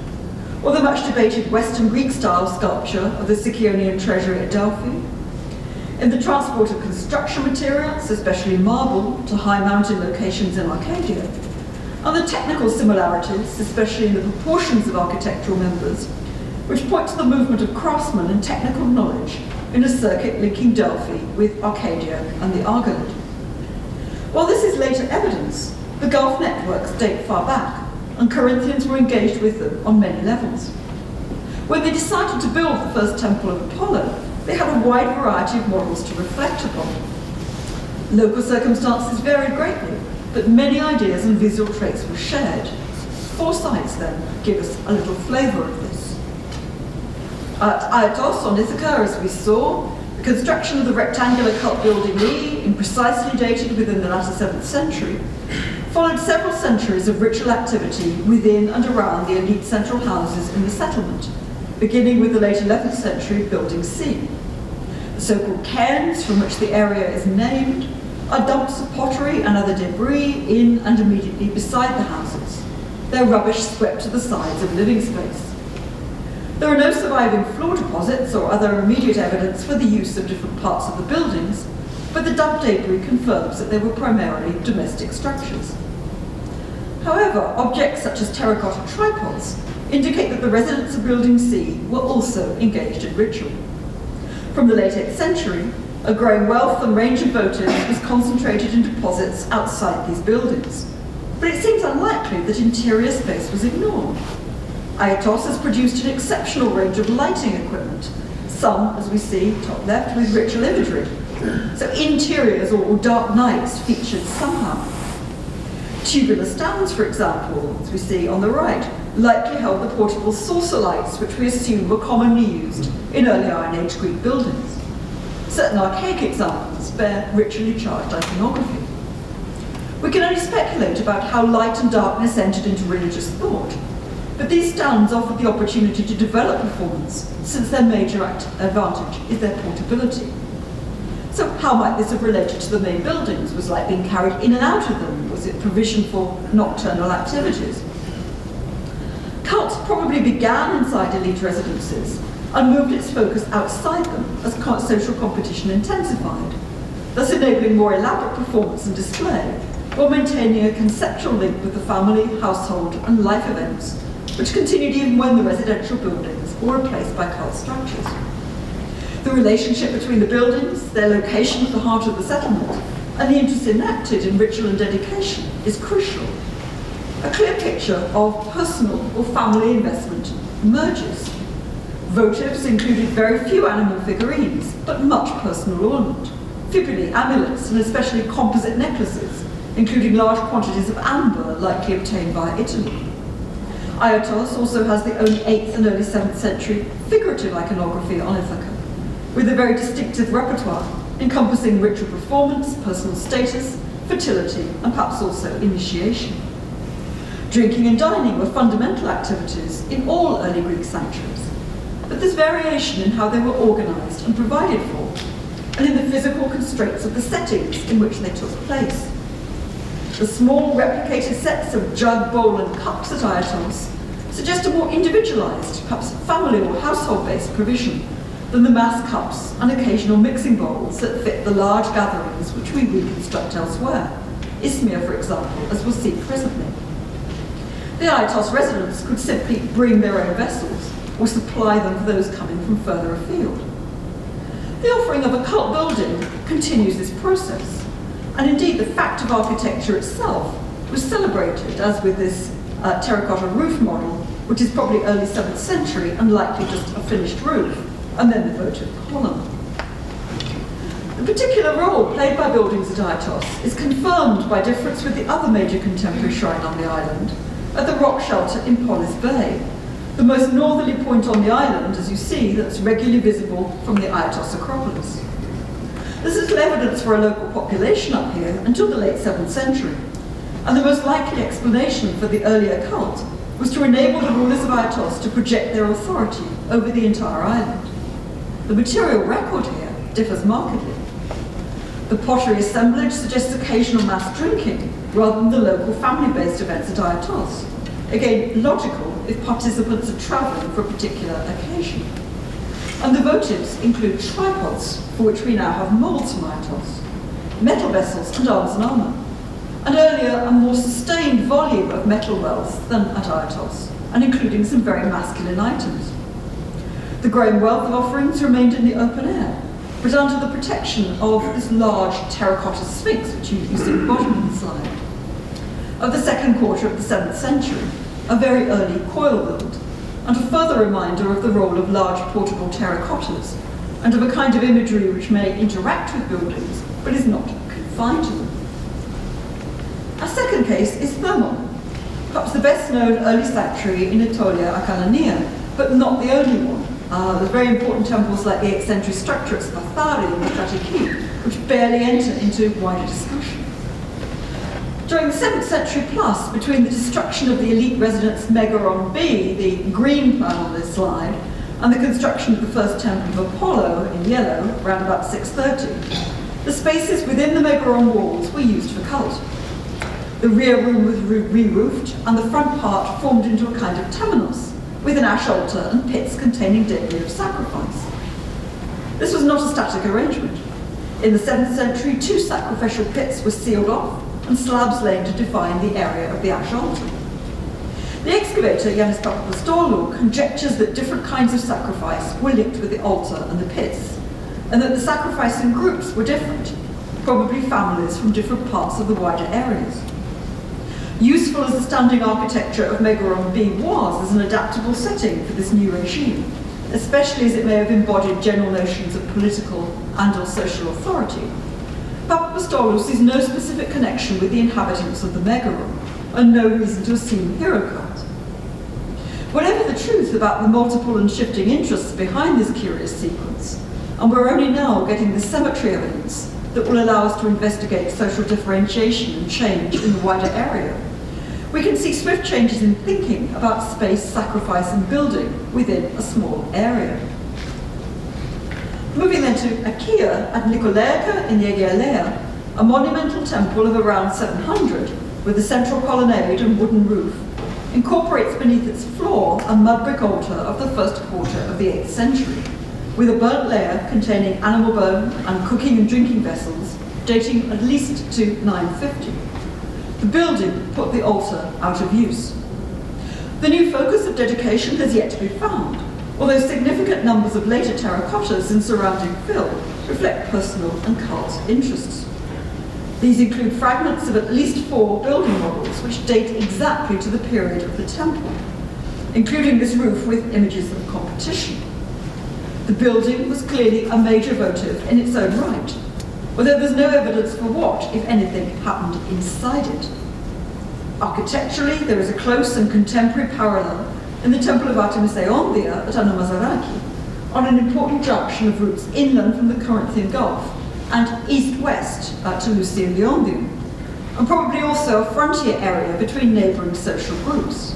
or the much debated Western Greek-style sculpture of the Sicyonian treasury at Delphi, in the transport of construction materials, especially marble, to high mountain locations in Arcadia, and the technical similarities, especially in the proportions of architectural members, which point to the movement of craftsmen and technical knowledge in a circuit linking Delphi with Arcadia and the Argolid. While this is later evidence, the Gulf networks date far back, and Corinthians were engaged with them on many levels. When they decided to build the first temple of Apollo, they had a wide variety of models to reflect upon. Local circumstances varied greatly, but many ideas and visual traits were shared. 4 sites, then, give us a little flavour of this. At Aitos on Ithaca, as we saw, the construction of the rectangular cult building E, imprecisely dated within the latter 7th century, followed several centuries of ritual activity within and around the elite central houses in the settlement, beginning with the late 11th century building C. The so-called cairns, from which the area is named, are dumps of pottery and other debris in and immediately beside the houses. Their rubbish swept to the sides of living space. There are no surviving floor deposits or other immediate evidence for the use of different parts of the buildings, but the dump debris confirms that they were primarily domestic structures. However, objects such as terracotta tripods indicate that the residents of Building C were also engaged in ritual. From the late 8th century, a growing wealth and range of votives was concentrated in deposits outside these buildings, but it seems unlikely that interior space was ignored. Aiatos has produced an exceptional range of lighting equipment, some, as we see, top left, with ritual imagery. So interiors or dark nights featured somehow. Tubular stands, for example, as we see on the right, likely held the portable saucer lights which we assume were commonly used in early Iron Age Greek buildings. Certain archaic examples bear ritually charged iconography. We can only speculate about how light and darkness entered into religious thought, but these stands offer the opportunity to develop performance, since their major advantage is their portability. So how might this have related to the main buildings? Was light being carried in and out of them? Was it provision for nocturnal activities? Cults probably began inside elite residences and moved its focus outside them as social competition intensified, thus enabling more elaborate performance and display, while maintaining a conceptual link with the family, household, and life events, which continued even when the residential buildings were replaced by cult structures. The relationship between the buildings, their location at the heart of the settlement, and the interest enacted in ritual and dedication is crucial. A clear picture of personal or family investment emerges. Votives included very few animal figurines, but much personal ornament. Fibulae, amulets, and especially composite necklaces, including large quantities of amber likely obtained via Italy. Aiatos also has the own 8th and early 7th century figurative iconography on Ithaca, with a very distinctive repertoire encompassing ritual performance, personal status, fertility, and perhaps also initiation. Drinking and dining were fundamental activities in all early Greek sanctuaries, but there's variation in how they were organised and provided for, and in the physical constraints of the settings in which they took place. The small replicated sets of jug, bowl, and cups at Aiatos suggest a more individualised, perhaps family or household-based provision than the mass cups and occasional mixing bowls that fit the large gatherings which we reconstruct elsewhere, Isthmia, for example, as we'll see presently. The Aiatos residents could simply bring their own vessels or supply them for those coming from further afield. The offering of a cult building continues this process, and indeed the fact of architecture itself was celebrated, as with this terracotta roof model, which is probably early 7th century and likely just a finished roof, and then the votive column. The particular role played by buildings at Aiatos is confirmed by difference with the other major contemporary shrine on the island, at the rock shelter in Polis Bay, the most northerly point on the island, as you see, that's regularly visible from the Aiatos Acropolis. There's little evidence for a local population up here until the late 7th century, and the most likely explanation for the earlier cult was to enable the rulers of Aiatos to project their authority over the entire island. The material record here differs markedly. The pottery assemblage suggests occasional mass drinking rather than the local family-based events at Aiatos. Again, logical if participants are travelling for a particular occasion. And the votives include tripods, for which we now have moulds from Aiatos, metal vessels and arms and armour, and earlier a more sustained volume of metal wealth than at Aiatos, and including some very masculine items. The growing wealth of offerings remained in the open air, but under the protection of this large terracotta sphinx, which you see at the bottom of the slide. Of the second quarter of the 7th century, a very early coil build, and a further reminder of the role of large portable terracottas, and of a kind of imagery which may interact with buildings, but is not confined to them. Our second case is Thermon, perhaps the best known early sanctuary in Aetolia Acarnania, but not the only one. There's very important temples like the 8th century structure at Spathari and the Kratiki, which barely enter into wider discussion. During the 7th century plus, between the destruction of the elite residence Megaron B, the green plan on this slide, and the construction of the first temple of Apollo in yellow around about 630, the spaces within the Megaron walls were used for cult. The rear room was re-roofed, and the front part formed into a kind of temenos, with an ash altar and pits containing debris of sacrifice. This was not a static arrangement. In the 7th century, 2 sacrificial pits were sealed off and slabs laid to define the area of the ash altar. The excavator, Yannis Papapostoulou, conjectures that different kinds of sacrifice were linked with the altar and the pits, and that the sacrificing groups were different, probably families from different parts of the wider areas. Useful as the standing architecture of Megaron B was as an adaptable setting for this new regime, especially as it may have embodied general notions of political and/or social authority, Papapostoulou sees no specific connection with the inhabitants of the Megaron, and no reason to assume hero cult. Whatever the truth about the multiple and shifting interests behind this curious sequence, and we're only now getting the cemetery evidence that will allow us to investigate social differentiation and change in the wider area, we can see swift changes in thinking about space, sacrifice, and building within a small area. Moving then to Achaia at Nikolaica in the AAIA, a monumental temple of around 700, with a central colonnade and wooden roof, incorporates beneath its floor a mud brick altar of the first quarter of the 8th century, with a burnt layer containing animal bone and cooking and drinking vessels dating at least to 950. The building put the altar out of use. The new focus of dedication has yet to be found, although significant numbers of later terracottas in surrounding fill reflect personal and cult interests. These include fragments of at least 4 building models which date exactly to the period of the temple, including this roof with images of competition. The building was clearly a major votive in its own right, although there's no evidence for what, if anything, happened inside it. Architecturally, there is a close and contemporary parallel in the temple of Artemis Aeondia at Anamazaraki, on an important junction of routes inland from the Corinthian Gulf and east-west to Lucian Leondium, and probably also a frontier area between neighbouring social groups.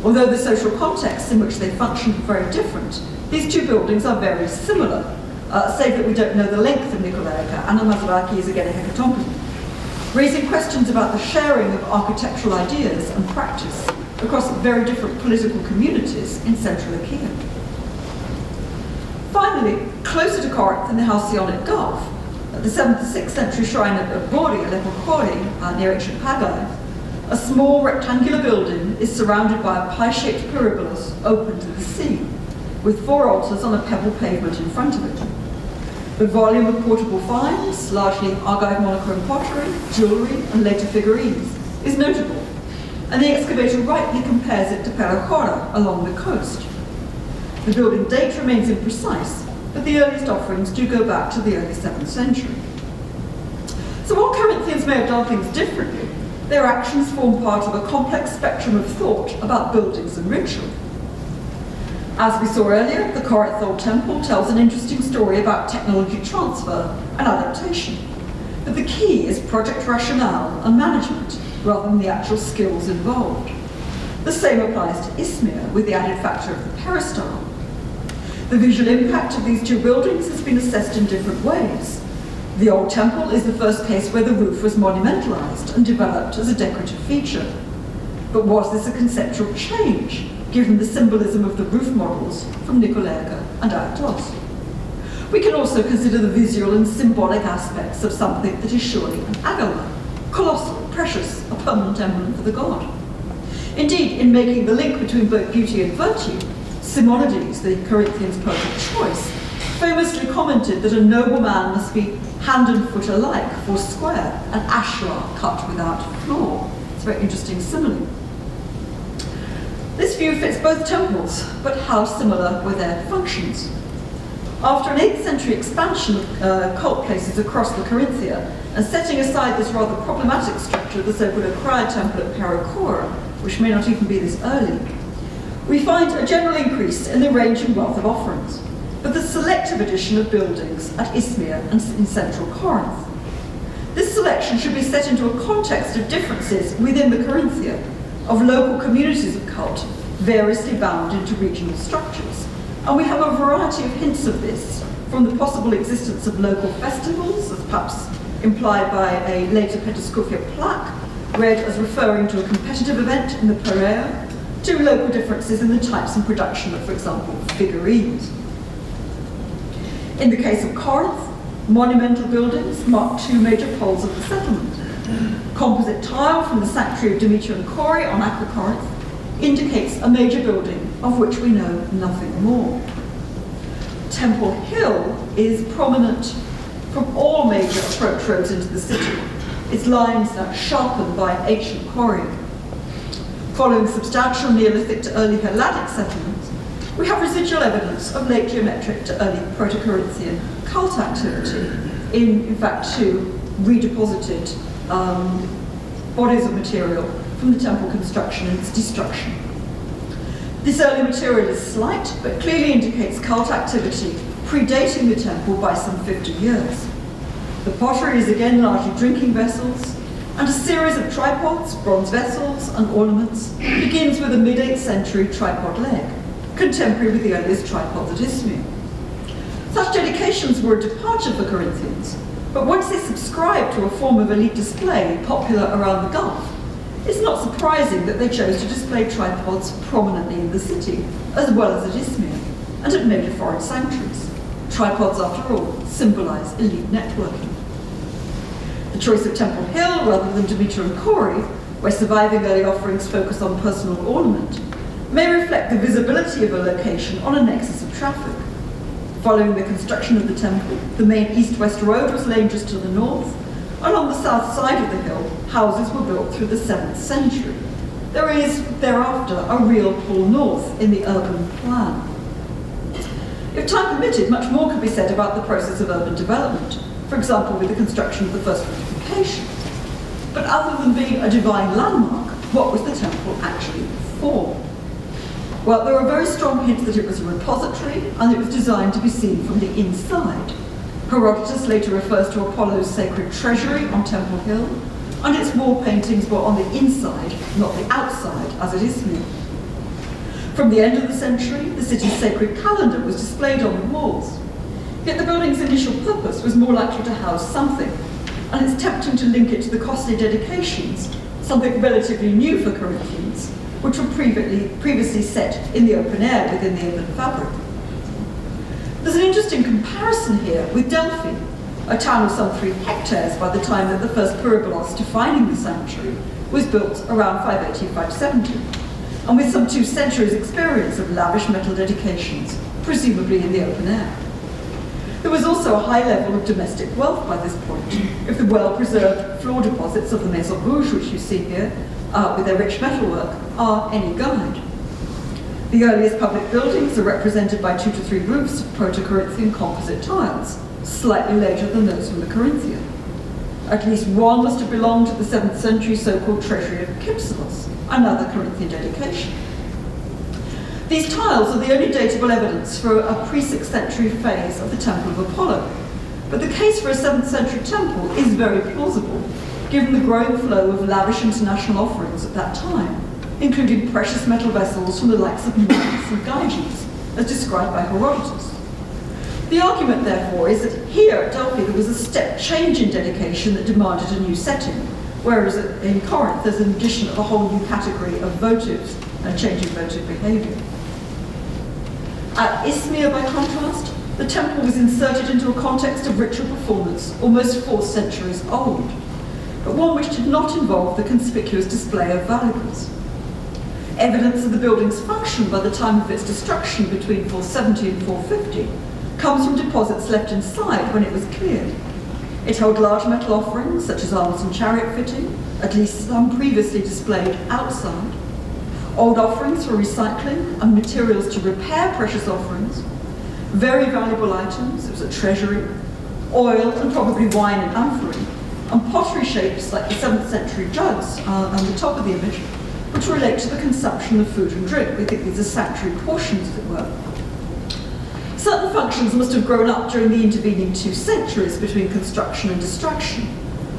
Although the social contexts in which they functioned were very different, these 2 buildings are very similar, save that we don't know the length of Nikolaica, and Anamazaraki is again a hecatombe, raising questions about the sharing of architectural ideas and practice across very different political communities in central Achaia. Finally, closer to Corinth in the Halcyonic Gulf, at the 7th to 6th century shrine at Bori, Lepokori, near ancient Pagai, a small rectangular building is surrounded by a pie-shaped peribolus open to the sea, with 4 altars on a pebble pavement in front of it. The volume of portable finds, largely Argive monochrome pottery, jewellery, and later figurines, is notable, and the excavator rightly compares it to Perachora along the coast. The building date remains imprecise, but the earliest offerings do go back to the early 7th century. So while Corinthians may have done things differently, their actions form part of a complex spectrum of thought about buildings and ritual. As we saw earlier, the Corinth Old Temple tells an interesting story about technology transfer and adaptation, but the key is project rationale and management, rather than the actual skills involved. The same applies to Izmir, with the added factor of the peristyle. The visual impact of these 2 buildings has been assessed in different ways. The Old Temple is the first case where the roof was monumentalized and developed as a decorative feature. But was this a conceptual change, given the symbolism of the roof models from Nikolaica and Athens? We can also consider the visual and symbolic aspects of something that is surely an agala, colossal, precious, a permanent emblem for the god. Indeed, in making the link between both beauty and virtue, Simonides, the Corinthians' poet of choice, famously commented that a noble man must be hand and foot alike, for square, an ashlar cut without flaw. It's a very interesting simile. This view fits both temples, but how similar were their functions? After an 8th century expansion of cult places across the Corinthia, and setting aside this rather problematic structure of the so-called Acraia temple at Perachora, which may not even be this early, we find a general increase in the range and wealth of offerings, but the selective addition of buildings at Izmir and in central Corinth. This selection should be set into a context of differences within the Corinthia, of local communities of cult, variously bound into regional structures, And we have a variety of hints of this, from the possible existence of local festivals, as perhaps implied by a later Petroscopia plaque, read as referring to a competitive event in the Piraeus, to local differences in the types and production of, for example, figurines. In the case of Corinth, monumental buildings mark two major poles of the settlement. Composite tile from the sanctuary of Demeter and Kore on Aqua Corinth indicates a major building of which we know nothing more. Temple Hill is prominent from all major approach roads into the city, its lines now sharpened by ancient quarrying. Following substantial Neolithic to early Helladic settlements, we have residual evidence of late geometric to early Proto-Corinthian cult activity in fact, two redeposited bodies of material from the temple construction and its destruction. This early material is slight, but clearly indicates cult activity predating the temple by some 50 years. The pottery is again largely drinking vessels, and a series of tripods, bronze vessels, and ornaments begins with a mid-8th century tripod leg, contemporary with the earliest tripods at Isthmia. Such dedications were a departure for Corinthians, but once they subscribed to a form of elite display popular around the Gulf, it's not surprising that they chose to display tripods prominently in the city, as well as at Isthmia, and at major foreign sanctuaries. Tripods, after all, symbolize elite networking. The choice of Temple Hill rather than Demeter and Kore, where surviving early offerings focus on personal ornament, may reflect the visibility of a location on a nexus of traffic. Following the construction of the temple, the main east-west road was laid just to the north, and on the south side of the hill, houses were built through the 7th century. There is, thereafter, a real pull north in the urban plan. If time permitted, much more could be said about the process of urban development, for example, with the construction of the first fortification. But other than being a divine landmark, what was the temple actually for? Well, there are very strong hints that it was a repository and it was designed to be seen from the inside. Herodotus later refers to Apollo's sacred treasury on Temple Hill, and its wall paintings were on the inside, not the outside, as at Isthmia. From the end of the century, the city's sacred calendar was displayed on the walls. Yet the building's initial purpose was more likely to house something, and it's tempting to link it to the costly dedications, something relatively new for Corinthians, which were previously set in the open air within the inland fabric. There's an interesting comparison here with Delphi, a town of some 3 hectares by the time that the first pyrobolos defining the sanctuary was built around 580-570, and with some 2 centuries' experience of lavish metal dedications, presumably in the open air. There was also a high level of domestic wealth by this point, if the well-preserved floor deposits of the Maison Rouge, which you see here, with their rich metalwork, are any guide. The earliest public buildings are represented by 2 to 3 roofs of Proto-Corinthian composite tiles, slightly later than those from the Corinthian. At least one must have belonged to the 7th century so-called treasury of Kypselos, another Corinthian dedication. These tiles are the only datable evidence for a pre-6th century phase of the Temple of Apollo, but the case for a 7th century temple is very plausible, given the growing flow of lavish international offerings at that time, including precious metal vessels from the likes of Minos and Gyges, as described by Herodotus. The argument, therefore, is that here at Delphi there was a step change in dedication that demanded a new setting, whereas in Corinth there's an addition of a whole new category of votives and changing votive behaviour. At Isthmia, by contrast, the temple was inserted into a context of ritual performance almost 4 centuries old, but one which did not involve the conspicuous display of valuables. Evidence of the building's function by the time of its destruction between 470 and 450 comes from deposits left inside when it was cleared. It held large metal offerings, such as arms and chariot fitting, at least some previously displayed outside, old offerings for recycling and materials to repair precious offerings, very valuable items, it was a treasury, oil and probably wine and amphorae, and pottery shapes like the 7th century jugs on the top of the image, which relate to the consumption of food and drink. We think these are sanctuary portions, as it were. Certain functions must have grown up during the intervening 2 centuries between construction and destruction,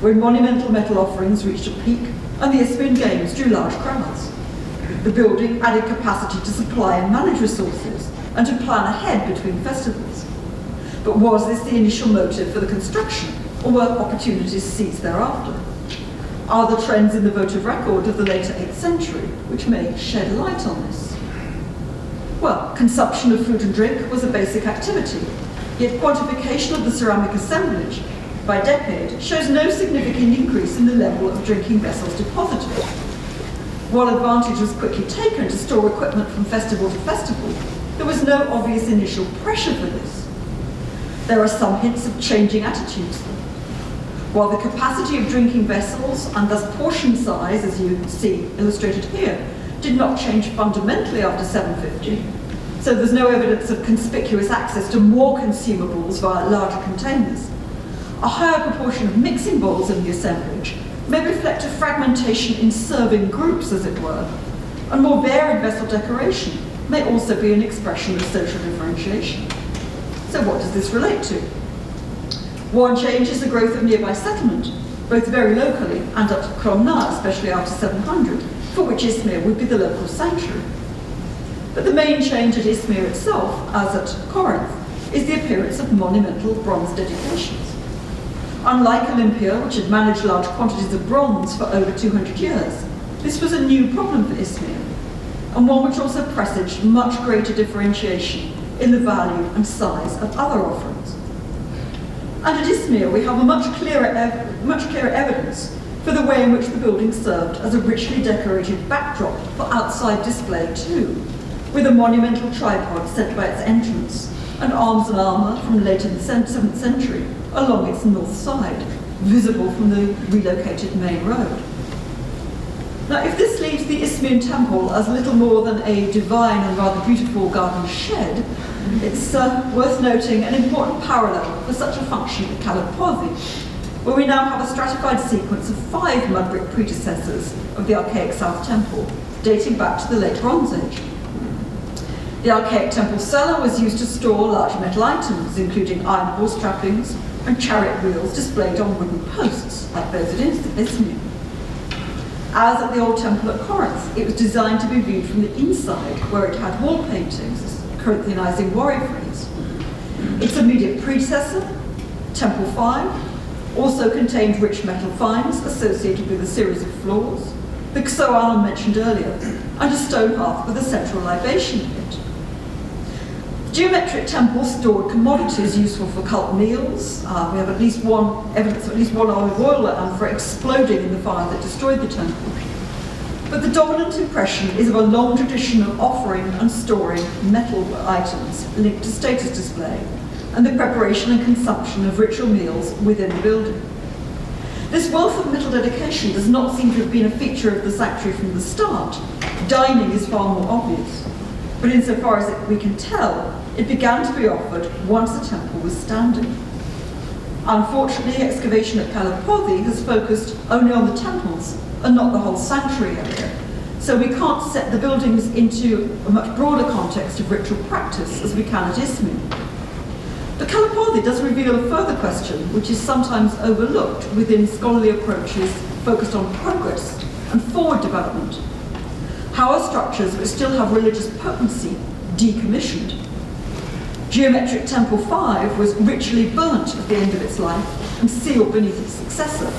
when monumental metal offerings reached a peak and the Isthmian Games drew large crowds. The building added capacity to supply and manage resources, and to plan ahead between festivals. But was this the initial motive for the construction, or were opportunities seized thereafter? Are the trends in the votive record of the later 8th century which may shed light on this? Well, consumption of food and drink was a basic activity, yet quantification of the ceramic assemblage by decade shows no significant increase in the level of drinking vessels deposited. While advantage was quickly taken to store equipment from festival to festival, there was no obvious initial pressure for this. There are some hints of changing attitudes, though. While the capacity of drinking vessels, and thus portion size, as you see illustrated here, did not change fundamentally after 750, so there's no evidence of conspicuous access to more consumables via larger containers, a higher proportion of mixing bowls in the assemblage may reflect a fragmentation in serving groups, as it were, and more varied vessel decoration may also be an expression of social differentiation. So what does this relate to? One change is the growth of nearby settlement, both very locally and at Cromna, especially after 700, for which Izmir would be the local sanctuary. But the main change at Izmir itself, as at Corinth, is the appearance of monumental bronze dedications. Unlike Olympia, which had managed large quantities of bronze for over 200 years, this was a new problem for Izmir, and one which also presaged much greater differentiation in the value and size of other offerings. And at Izmir, we have a much clearer evidence for the way in which the building served as a richly decorated backdrop for outside display too, with a monumental tripod set by its entrance, and arms and armour from later the 7th century along its north side, visible from the relocated main road. Now, if this leaves the Isthmian temple as little more than a divine and rather beautiful garden shed, it's worth noting an important parallel for such a function at Kalapodhi, where we now have a stratified sequence of 5 mud brick predecessors of the archaic South Temple, dating back to the late Bronze Age. The archaic temple cellar was used to store large metal items, including iron horse trappings and chariot wheels displayed on wooden posts, like those at Izmir. As at the old temple at Corinth, it was designed to be viewed from the inside, where it had wall paintings, Corinthianizing warrior phrase. Its immediate predecessor, Temple 5, also contained rich metal finds associated with a series of floors, the Xoan mentioned earlier, and a stone hearth with a central libation pit. Geometric temples stored commodities useful for cult meals. We have evidence of at least one olive oil for exploding in the fire that destroyed the temple. But the dominant impression is of a long tradition of offering and storing metal items linked to status display, and the preparation and consumption of ritual meals within the building. This wealth of metal dedication does not seem to have been a feature of the sanctuary from the start. Dining is far more obvious. But insofar as we can tell, it began to be offered once the temple was standing. Unfortunately, excavation at Kalapodhi has focused only on the temples and not the whole sanctuary area, so we can't set the buildings into a much broader context of ritual practice as we can at Izmir. But Kalapodhi does reveal a further question which is sometimes overlooked within scholarly approaches focused on progress and forward development. How are structures which still have religious potency decommissioned? Geometric Temple 5 was ritually burnt at the end of its life and sealed beneath its successor,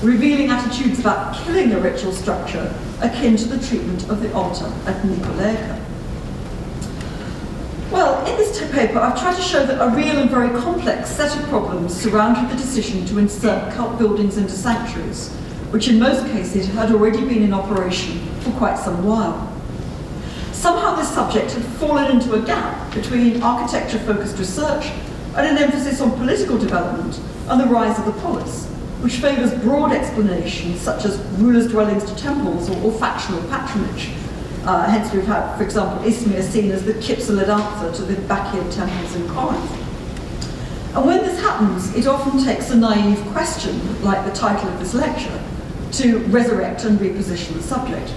revealing attitudes about killing a ritual structure akin to the treatment of the altar at Nikolaica. Well, in this paper, I've tried to show that a real and very complex set of problems surrounded the decision to insert cult buildings into sanctuaries, which in most cases had already been in operation for quite some while. Somehow this subject had fallen into a gap between architecture-focused research and an emphasis on political development and the rise of the polis, which favours broad explanations such as rulers' dwellings to temples or factional patronage. Hence we've had, for example, Izmir seen as the Kipsalid answer to the Bacchian temples in Corinth. And when this happens, it often takes a naive question, like the title of this lecture, to resurrect and reposition the subject.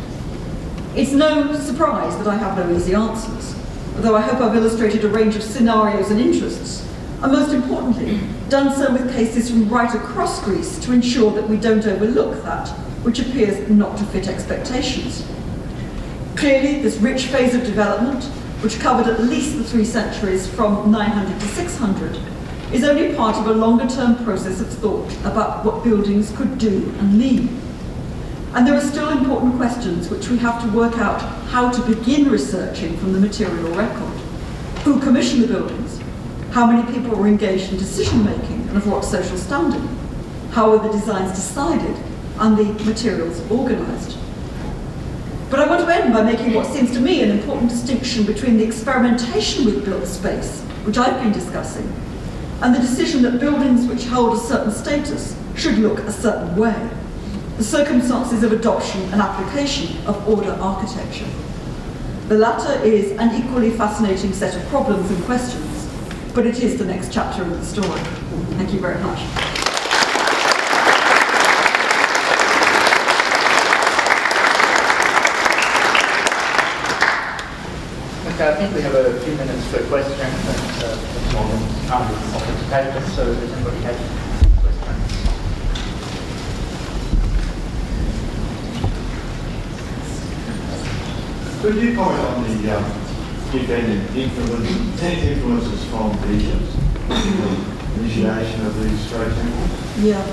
It's no surprise that I have no easy answers, although I hope I've illustrated a range of scenarios and interests, and most importantly, done so with cases from right across Greece to ensure that we don't overlook that which appears not to fit expectations. Clearly, this rich phase of development which covered at least the 3 centuries from 900 to 600, is only part of a longer-term process of thought about what buildings could do and mean. And there are still important questions which we have to work out how to begin researching from the material record. Who commissioned the buildings? How many people were engaged in decision-making and of what social standing? How were the designs decided and the materials organised? But I want to end by making what seems to me an important distinction between the experimentation with built space, which I've been discussing, and the decision that buildings which hold a certain status should look a certain way, the circumstances of adoption and application of order architecture. The latter is an equally fascinating set of problems and questions, but it is the next chapter of the story. Thank you very much. Okay, I think we have a few minutes for questions and time is offered to paper, so does anybody have questions? Could you comment on the influences from Egypt in the initiation of these great temples? Yeah.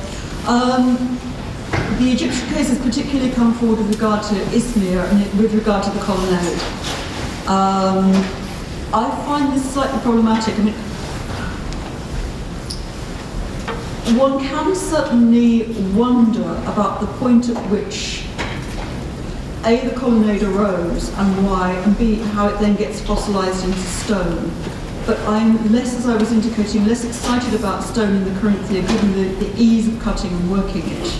The Egyptian cases particularly come forward with regard to Izmir and with regard to the colonnade. I find this slightly problematic. I mean, one can certainly wonder about the point at which A, the colonnade arose and why, and B, how it then gets fossilised into stone. But I'm less, as I was indicating, less excited about stone in the Corinthia, given the ease of cutting and working it,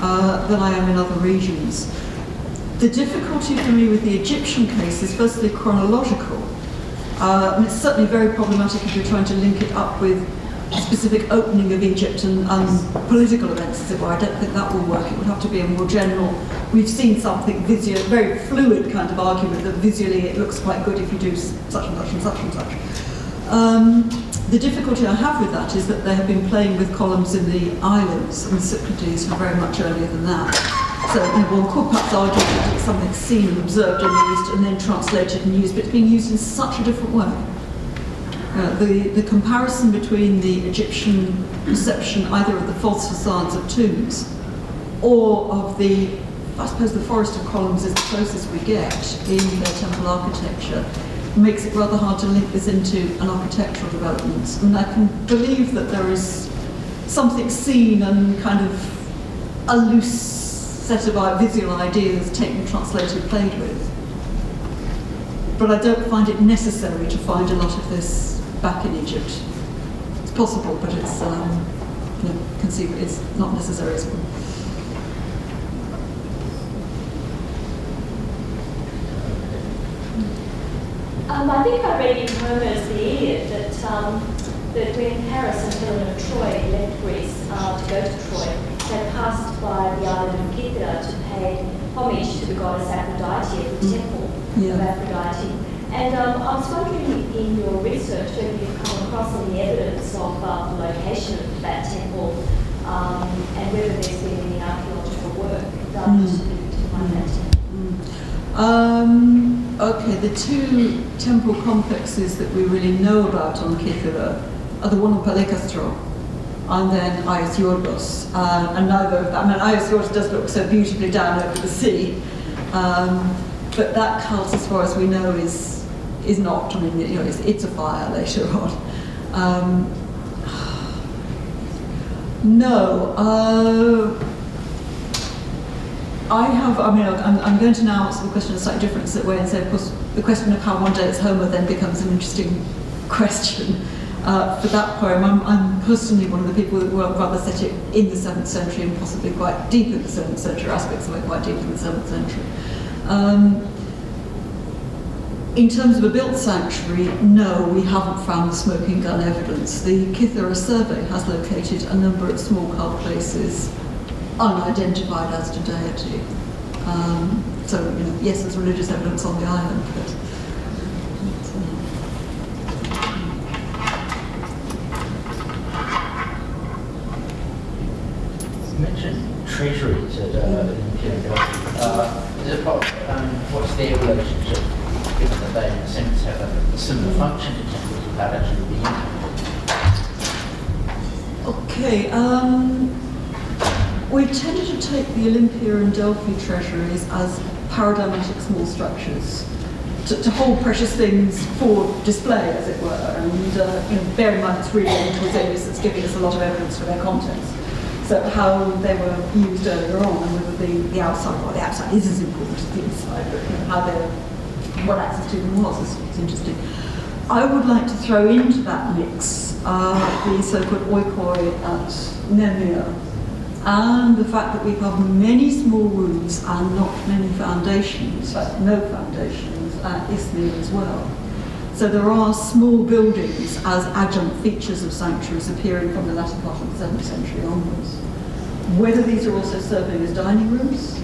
than I am in other regions. The difficulty for me with the Egyptian case is firstly chronological. And it's certainly very problematic if you're trying to link it up with a specific opening of Egypt and political events, as it were. I don't think that will work. It would have to be a more general, we've seen something visual, very fluid kind of argument that visually it looks quite good if you do such and such and such and such. The difficulty I have with that is that they have been playing with columns in the islands and Cyclades for very much earlier than that. So one could perhaps argue that it's something seen and observed and used and then translated and used, but it's being used in such a different way. The comparison between the Egyptian perception either of the false facades of tombs or of the, I suppose the forest of columns is the closest we get in their temple architecture, makes it rather hard to link this into an architectural development. And I can believe that there is something seen and kind of a loose set of visual ideas taken, translated, played with. But I don't find it necessary to find a lot of this back in Egypt. It's possible, but it's conceivable. It's not necessary as well. I think I read in Homer's The Iliad that when Paris and Helen of Troy left Greece to go to Troy, they passed by the island of Katherine to pay homage to the goddess Aphrodite at the temple of Aphrodite. And I was wondering in your research whether you've come across any evidence of the location of that temple and whether there's been any archaeological work done to find that temple. Okay, the two temple complexes that we really know about on Katherine are the one on Palekastro and then Aios Yorgos. And neither of them, I mean, Aios Yorgos does look so beautifully down over the sea, but that cult, as far as we know, is not. I mean, it's a fire later on. I'm going to now answer the question in a slightly different way and say, of course, the question of how one day it's Homer then becomes an interesting question. For that poem, I'm personally one of the people that would rather set it in the 7th century and possibly quite deep in the 7th century, aspects of it quite deep in the 7th century. In terms of a built sanctuary, no, we haven't found the smoking gun evidence. The Kythera survey has located a number of small cult places unidentified as to deity. So, yes, there's religious evidence on the island, but You mentioned treasuries at Imperial. Is it what's their relationship given that they, in a sense, have a similar function to temples without actually being temples? Okay, we tended to take the Olympia and Delphi treasuries as paradigmatic small structures to hold precious things for display, as it were, and bear in mind it's really Amos that's giving us a lot of evidence for their contents. So how they were used earlier on, and whether the outside, well, the outside is as important as the inside, but what access to them was is interesting. I would like to throw into that mix the so-called oikoi at Nemea, and the fact that we have many small rooms and not many foundations, no foundations at Isthmia as well. So there are small buildings as adjunct features of sanctuaries appearing from the latter part of the 7th century onwards. Whether these are also serving as dining rooms,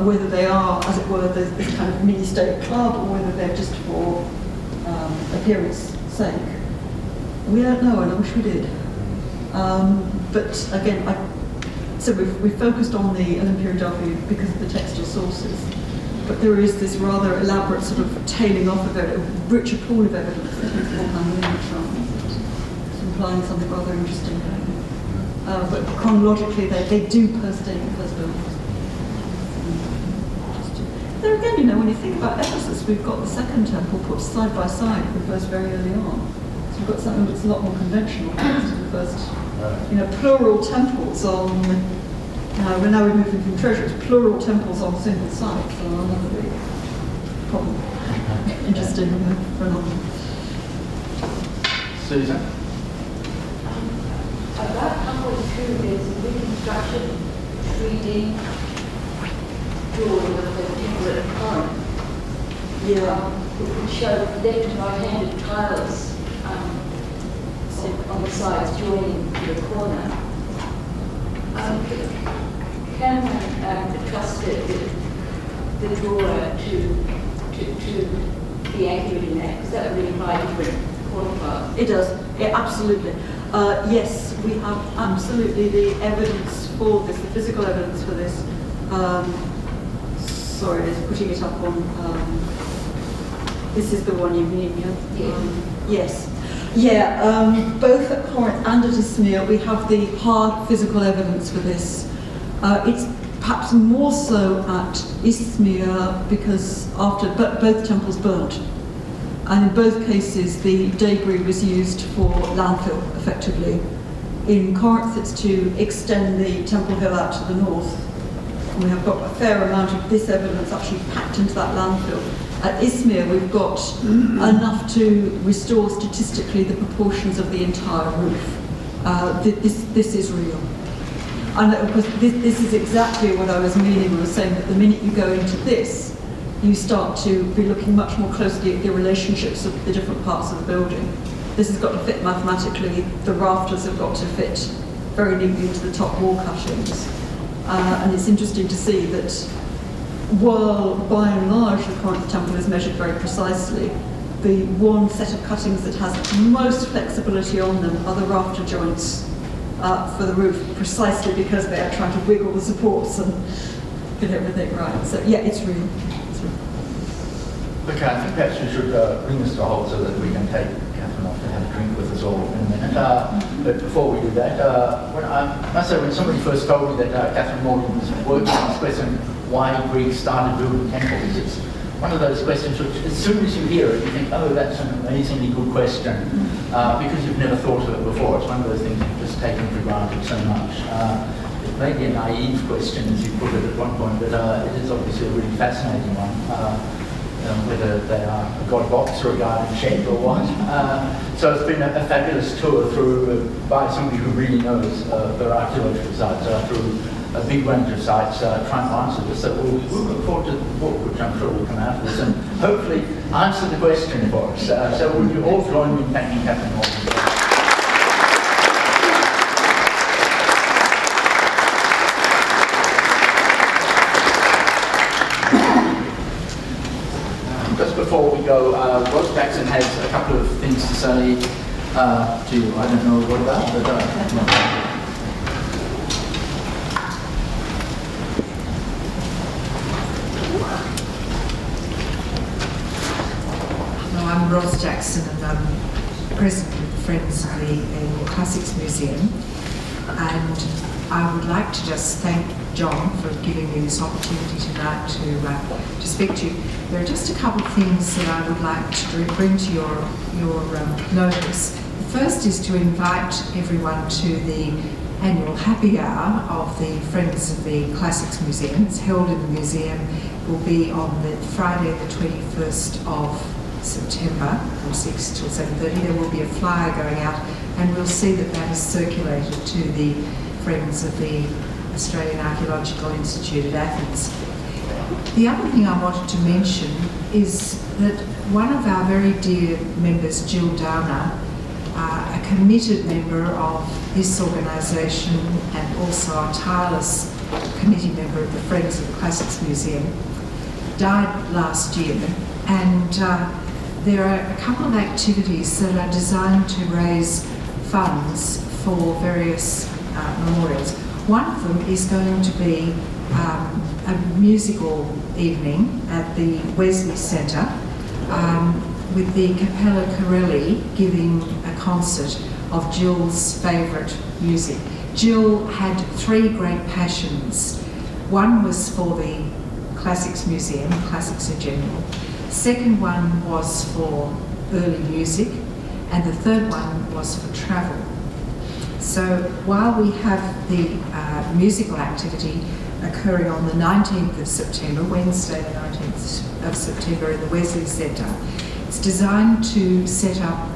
whether they are, as it were, this kind of mini-state club, or whether they're just for appearance sake, we don't know, and I wish we did. But again, so we've focused on the Olympia and Delphi because of the textual sources, but there is this rather elaborate sort of tailing off of it, a richer pool of evidence that is implying something rather interesting. But chronologically, they do post-date the first buildings. There again, when you think about Ephesus, we've got the second temple put side by side with the first very early on. So we've got something that's a lot more conventional next to the first, plural temples on, we're now removing from treasures, plural temples on single sites are another big problem. Interesting phenomenon. Susan? About halfway through, there's a reconstruction 3D drawing of the Temperate Corinth. Yeah. Which would show left and right-handed tiles on the sides joining to the corner. Can one trust the drawer to be accurate in that? Because that would really imply different corner parts. It does, yeah, absolutely. Yes, we have absolutely the evidence for this, the physical evidence for this. Sorry, it's putting it up on, this is the one you mean, yeah? Yes. Yeah, both at Corinth and at Isthmia, we have the hard physical evidence for this. It's perhaps more so at Isthmia because both temples burnt. And in both cases, the debris was used for landfill, effectively. In Corinth, it's to extend the temple hill out to the north. And we have got a fair amount of this evidence actually packed into that landfill. At Izmir, we've got enough to restore statistically the proportions of the entire roof. This is real. And of course, this is exactly what I was meaning when I was saying that the minute you go into this, you start to be looking much more closely at the relationships of the different parts of the building. This has got to fit mathematically, the rafters have got to fit very neatly into the top wall cuttings. And it's interesting to see that while by and large the Corinth temple is measured very precisely, the one set of cuttings that has most flexibility on them are the rafter joints for the roof, precisely because they are trying to wiggle the supports and get everything right. So yeah, it's real. Okay, I think perhaps we should bring this to a halt so that we can take Katherine off to have a drink with us all in a minute. But before we do that, I must say when somebody first told me that Katherine Morgan was working on this question, why Greeks started building temples, it's one of those questions which as soon as you hear it, you think, oh, that's an amazingly good question, because you've never thought of it before. It's one of those things you've just taken for granted so much. It may be a naive question, as you put it at one point, but it is obviously a really fascinating one. Whether they are a god box or a garden shed or what. So it's been a fabulous tour through by somebody who really knows their archaeological sites, through a big range of sites, trying to answer this. So we'll look forward to the book, which I'm sure will come out of this, and hopefully answer the question for us. So will you all join me in thanking Katherine Morgan? Before we go, Ross Jackson has a couple of things to say to you. I don't know what about, but Ross Jackson, and I'm president of the Friends of the Annual Classics Museum. And I would like to just thank John for giving me this opportunity tonight to speak to you. There are just a couple of things that I would like to bring to your notice. The first is to invite everyone to the annual happy hour of the Friends of the Classics Museum. It's held in the museum. It will be on the Friday the 21st of September from 6 till 7:30. There will be a flyer going out, and we'll see that that is circulated to the Friends of the Australian Archaeological Institute at Athens. The other thing I wanted to mention is that one of our very dear members, Jill Downer, a committed member of this organisation and also a tireless committee member of the Friends of the Classics Museum, died last year, and there are a couple of activities that are designed to raise funds for various memorials. One of them is going to be a musical evening at the Wesley Centre with the Capella Corelli giving a concert of Jill's favourite music. Jill had three great passions. One was for the Classics Museum, classics in general. Second one was for early music, and the third one was for travel. So while we have the musical activity occurring on the 19th of September, Wednesday the 19th of September in the Wesley Centre, it's designed to set up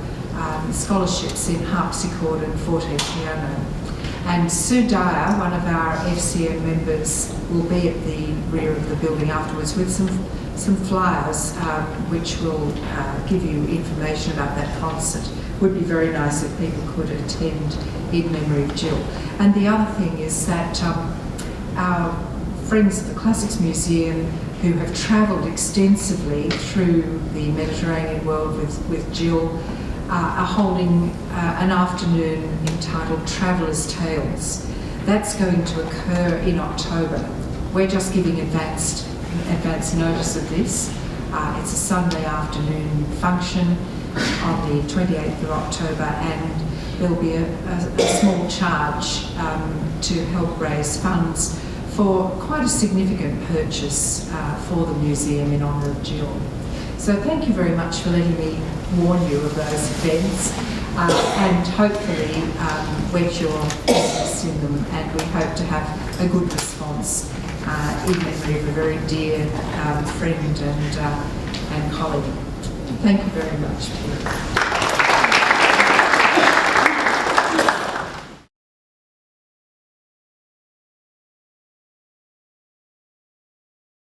scholarships in harpsichord and forte piano. And Sue Dyer, one of our FCM members, will be at the rear of the building afterwards with some flyers which will give you information about that concert. Would be very nice if people could attend in memory of Jill. And the other thing is that our friends at the Classics Museum, who have travelled extensively through the Mediterranean world with Jill, are holding an afternoon entitled Traveller's Tales. That's going to occur in October. We're just giving advance notice of this. It's a Sunday afternoon function on the 28th of October, and there'll be a small charge to help raise funds for quite a significant purchase for the museum in honour of Jill. So thank you very much for letting me warn you of those events and hopefully whet your interest in them, and we hope to have a good response in memory of a very dear friend and colleague. Thank you very much, Peter.